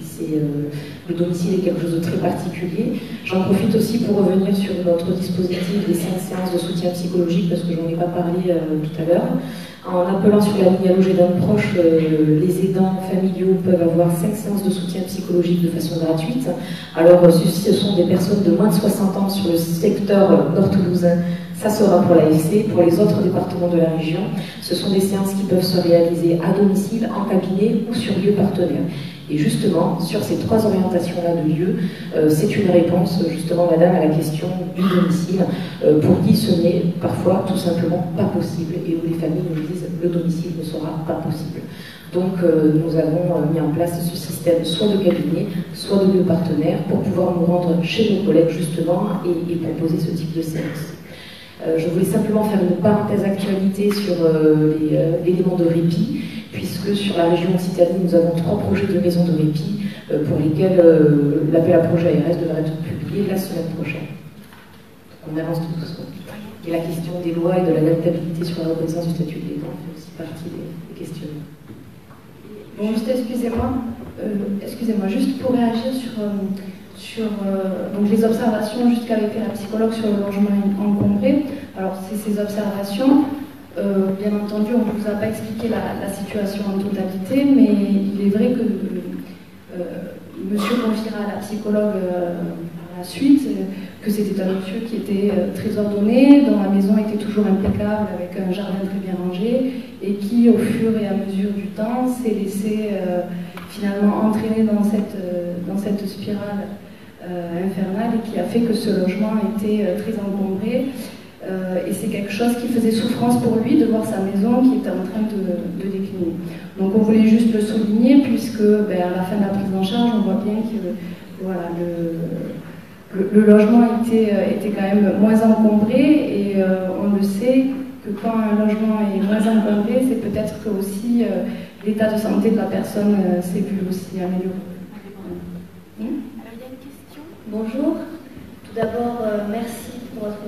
Le domicile est quelque chose de très particulier. J'en profite aussi pour revenir sur notre dispositif des 5 séances de soutien psychologique, parce que j'en ai pas parlé tout à l'heure. En appelant sur la ligne à loger d'un proche, les aidants familiaux peuvent avoir 5 séances de soutien psychologique de façon gratuite. Alors, si ce sont des personnes de moins de 60 ans sur le secteur nord-toulousain, ça sera pour l'AFC. Pour les autres départements de la région, ce sont des séances qui peuvent se réaliser à domicile, en cabinet ou sur lieu partenaire. Et justement, sur ces 3 orientations-là de lieu, c'est une réponse, justement, madame, à la question du domicile, pour qui ce n'est parfois tout simplement pas possible, et où les familles nous disent le domicile ne sera pas possible. Donc nous avons mis en place ce système soit de cabinet, soit de lieu partenaire, pour pouvoir nous rendre chez nos collègues, justement, et proposer ce type de séance. Je voulais simplement faire une parenthèse actualité sur l'élément de répit, puisque sur la région Occitanie, nous avons 3 projets de maisons de répit pour lesquels l'appel à projet ARS devrait être publié la semaine prochaine. Donc on avance tout doucement. Et la question des lois et de l'adaptabilité sur la reconnaissance du statut de l'aidant fait aussi partie des questionnements. Bon, juste excusez-moi, juste pour réagir sur donc les observations qu'avait fait la psychologue sur le logement encombré. Alors, c'est ces observations. Bien entendu, on ne vous a pas expliqué la situation en totalité, mais il est vrai que monsieur confiera à la psychologue par la suite que c'était un monsieur qui était très ordonné, dont la maison était toujours impeccable, avec un jardin très bien rangé, et qui, au fur et à mesure du temps, s'est laissé finalement entraîner dans cette spirale infernale, et qui a fait que ce logement était très encombré. Et c'est quelque chose qui faisait souffrance pour lui de voir sa maison qui était en train de décliner. Donc on voulait juste le souligner, puisque à la fin de la prise en charge, on voit bien que voilà, le logement était quand même moins encombré, et on le sait que quand un logement est moins encombré, c'est peut-être que aussi l'état de santé de la personne s'est vu aussi amélioré. Alors, il y a une question. Bonjour. Tout d'abord, merci pour votre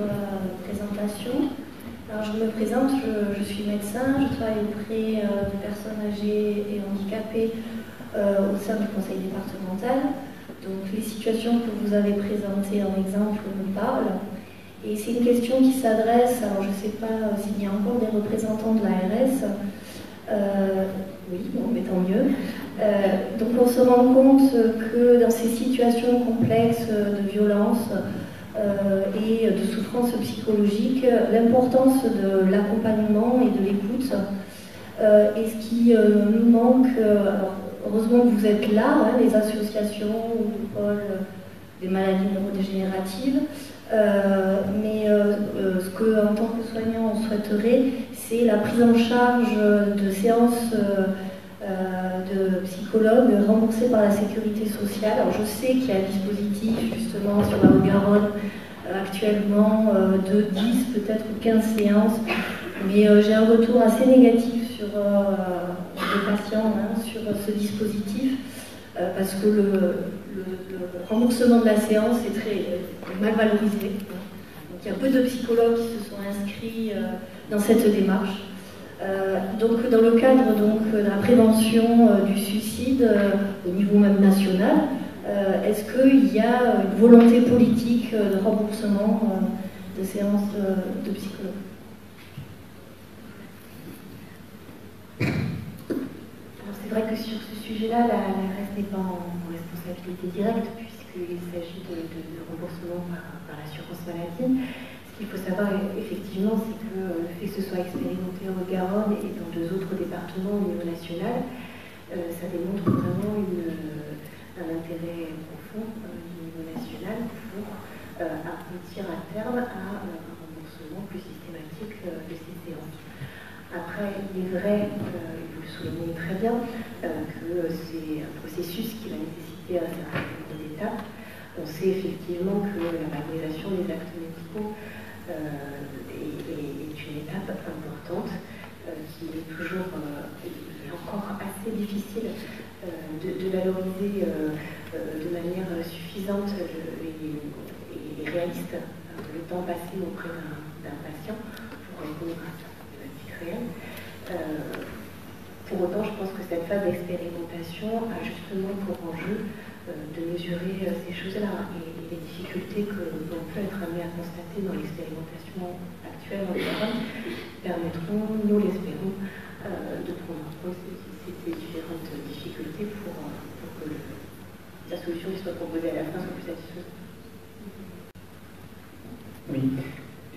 présentation. Alors, je me présente, je suis médecin, je travaille auprès de personnes âgées et handicapées au sein du conseil départemental. Donc, les situations que vous avez présentées en exemple me parlent. Et c'est une question qui s'adresse, alors je ne sais pas s'il y a encore des représentants de l'ARS. Oui, bon, mais tant mieux. Donc on se rend compte que dans ces situations complexes de violence et de souffrance psychologique, l'importance de l'accompagnement et de l'écoute est ce qui nous manque. Alors, heureusement que vous êtes là, hein, les associations ou le pôle des maladies neurodégénératives. Mais ce qu'en tant que soignant on souhaiterait, c'est la prise en charge de séances de psychologues remboursées par la sécurité sociale. Alors je sais qu'il y a un dispositif justement sur la Haute-Garonne actuellement de 10, peut-être 15 séances, mais j'ai un retour assez négatif sur les patients, hein, sur ce dispositif. Parce que le remboursement de la séance est très mal valorisé. Donc, il y a peu de psychologues qui se sont inscrits dans cette démarche. Donc dans le cadre de la prévention du suicide au niveau même national, est-ce qu'il y a une volonté politique de remboursement de séances de psychologues ? C'est vrai que sur ce sujet-là, l'ARS n'est pas en responsabilité directe, puisqu'il s'agit de remboursement par l'assurance maladie. Ce qu'il faut savoir, effectivement, c'est que le fait que ce soit expérimenté en Haute-Garonne et dans 2 autres départements au niveau national, ça démontre vraiment un intérêt profond du niveau national pour aboutir à terme à un remboursement plus systématique de ces séances. Après, il est vrai, vous le soulignez très bien, que c'est un processus qui va nécessiter un certain nombre d'étapes. On sait effectivement que la valorisation des actes médicaux est une étape importante, qui est toujours et encore assez difficile de valoriser de manière suffisante et réaliste le temps passé auprès d'un patient pour répondre à sa problématique réelle. Pour autant, je pense que cette phase d'expérimentation a justement pour enjeu de mesurer ces choses-là et les difficultés que l'on peut être amené à constater dans l'expérimentation actuelle en Europe permettront, nous l'espérons, de prendre en compte ces différentes difficultés pour que la solution qui soit proposée à la fin soit plus satisfaisante. Oui,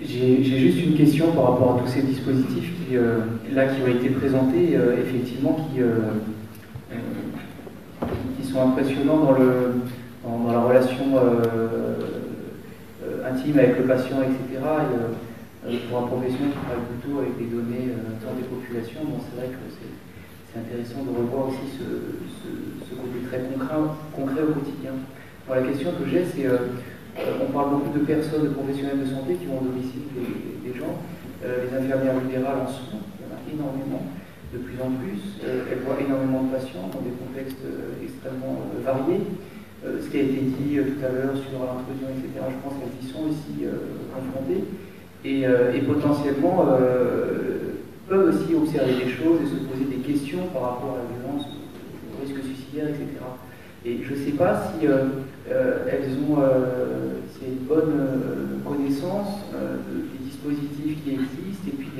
j'ai juste une question par rapport à tous ces dispositifs qui ont été présentés, effectivement, qui sont impressionnants dans la relation intime avec le patient, etc. Pour un professionnel qui travaille plutôt avec des données dans des populations, bon, c'est vrai que c'est intéressant de revoir aussi ce côté très concret au quotidien. Bon, la question que j'ai, c'est on parle beaucoup de personnes, de professionnels de santé qui vont au domicile des gens. Les infirmières libérales en sont, il y en a énormément, de plus en plus. Elles voient énormément de patients dans des contextes extrêmement variés. Ce qui a été dit tout à l'heure sur l'intrusion, etc., je pense qu'elles y sont aussi confrontées. Et potentiellement peuvent aussi observer des choses et se poser des questions par rapport à la violence, au risque suicidaire, etc. Et je ne sais pas si elles ont une bonne connaissance des dispositifs qui existent et puis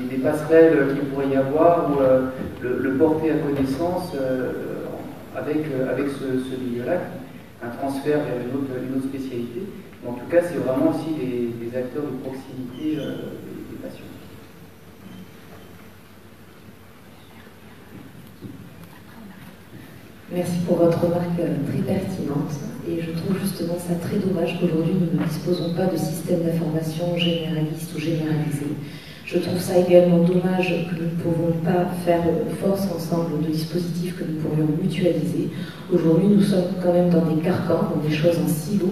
des passerelles qu'il pourrait y avoir ou le porter à connaissance avec ce milieu-là, un transfert vers une autre spécialité. Mais en tout cas, c'est vraiment aussi des acteurs de proximité des patients. Merci pour votre remarque très pertinente et je trouve justement ça très dommage qu'aujourd'hui nous ne disposons pas de système d'information généraliste ou généralisé. Je trouve ça également dommage que nous ne pouvons pas faire force ensemble de dispositifs que nous pourrions mutualiser. Aujourd'hui, nous sommes quand même dans des carcans, dans des choses en silo,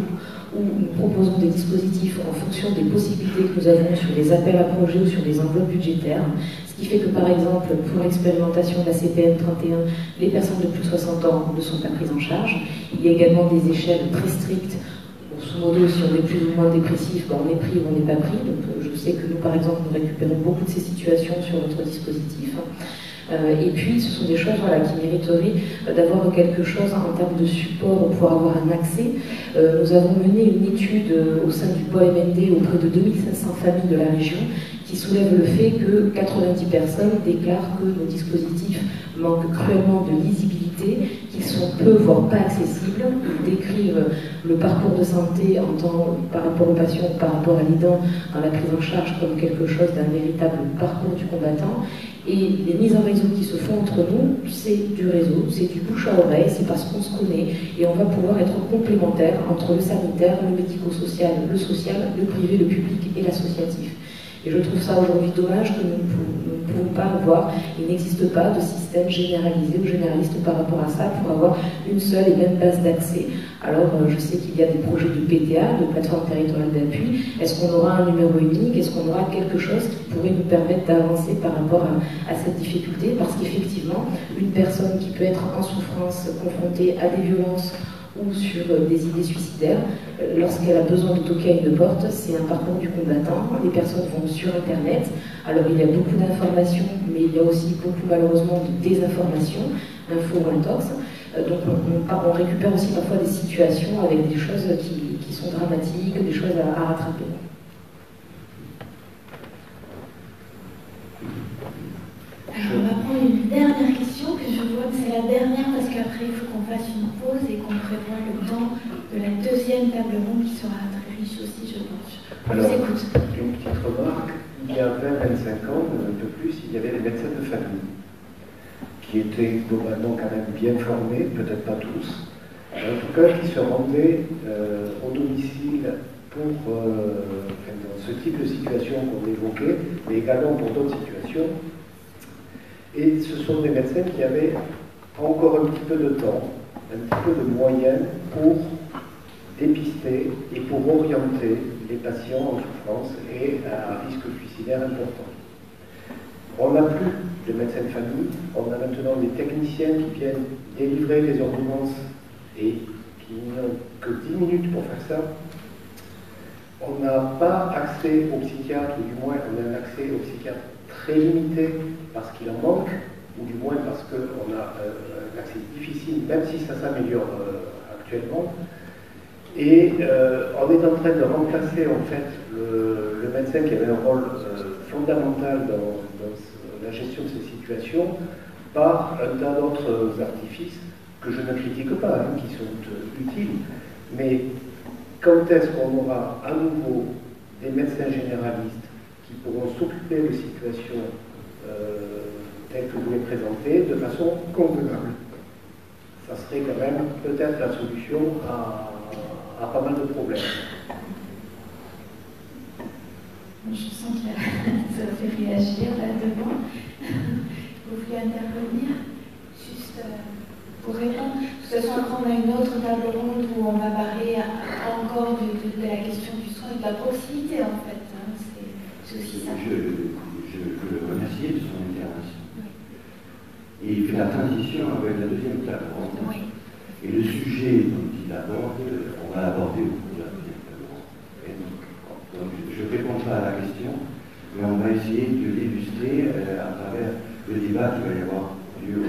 où nous proposons des dispositifs en fonction des possibilités que nous avons sur les appels à projets ou sur les enveloppes budgétaires. Ce qui fait que, par exemple, pour l'expérimentation de la CPN 31, les personnes de plus de 60 ans ne sont pas prises en charge. Il y a également des échelles très strictes. Grosso modo, si on est plus ou moins dépressif, on est pris ou on n'est pas pris. Donc, je sais que nous, par exemple, nous récupérons beaucoup de ces situations sur notre dispositif. Et puis, ce sont des choses qui mériteraient d'avoir quelque chose en termes de support pour avoir un accès. Nous avons mené une étude au sein du POMND auprès de 2500 familles de la région qui soulève le fait que 90 personnes déclarent que nos dispositifs manquent cruellement de lisibilité, qu'ils sont peu, voire pas accessibles. Ils décrivent le parcours de santé par rapport aux patients, par rapport à l'aidant, dans la prise en charge comme quelque chose d'un véritable parcours du combattant. Et les mises en réseau qui se font entre nous, c'est du réseau, c'est du bouche à oreille, c'est parce qu'on se connaît et on va pouvoir être complémentaires entre le sanitaire, le médico-social, le social, le privé, le public et l'associatif. Et je trouve ça aujourd'hui dommage que nous ne pouvons pas avoir, il n'existe pas de système généralisé ou généraliste par rapport à ça pour avoir une seule et même base d'accès. Alors je sais qu'il y a des projets de PTA, de plateforme territoriale d'appui. Est-ce qu'on aura un numéro unique? Est-ce qu'on aura quelque chose qui pourrait nous permettre d'avancer par rapport à cette difficulté? Parce qu'effectivement, une personne qui peut être en souffrance, confrontée à des violences, ou sur des idées suicidaires, lorsqu'elle a besoin de toquer à une porte, c'est un parcours du combattant. Les personnes vont sur Internet. Alors il y a beaucoup d'informations, mais il y a aussi beaucoup malheureusement de désinformations, info ou intox. Donc on récupère aussi parfois des situations avec des choses qui sont dramatiques, des choses à rattraper. Alors on va prendre une dernière question, que je vois que c'est la dernière parce qu'après il faut qu'on fasse une pause et qu'on prévoit le temps de la deuxième table ronde qui sera très riche aussi, je pense. On vous écoute. Une petite remarque, il y a 20-25 ans, un peu plus, il y avait les médecins de famille qui étaient globalement quand même bien formés, peut-être pas tous, en tout cas qui se rendaient au domicile dans ce type de situation qu'on évoquait, mais également pour d'autres situations. Et ce sont des médecins qui avaient encore un petit peu de temps, un petit peu de moyens pour dépister et pour orienter les patients en souffrance et à un risque suicidaire important. On n'a plus de médecins de famille, on a maintenant des techniciens qui viennent délivrer les ordonnances et qui n'ont que 10 minutes pour faire ça. on n'a pas accès au psychiatre, ou du moins on a un accès au psychiatre très limité parce qu'il en manque, ou du moins parce qu'on a un accès difficile, même si ça s'améliore actuellement. Et on est en train de remplacer en fait le médecin qui avait un rôle fondamental dans la gestion de ces situations par un tas d'autres artifices que je ne critique pas, hein, qui sont utiles. Mais quand est-ce qu'on aura à nouveau des médecins généralistes qui pourront s'occuper de situations telles que vous les présentez de façon convenable? Ça serait quand même peut-être la solution à pas mal de problèmes. Je sens que ça fait réagir là-devant. Vous voulez intervenir? Juste pour répondre. De toute façon, après, on a une autre table ronde où on va parler encore de la question du soin et de la proximité, en fait. Hein. C'est aussi ça. Je veux le remercier de son intervention. Oui. Et il fait la transition avec la deuxième table ronde. Oui. Et le sujet dont il aborde, on va l'aborder au cours de la deuxième table ronde. Donc, je ne réponds pas à la question, mais on va essayer de l'illustrer à travers le débat qui va y avoir lieu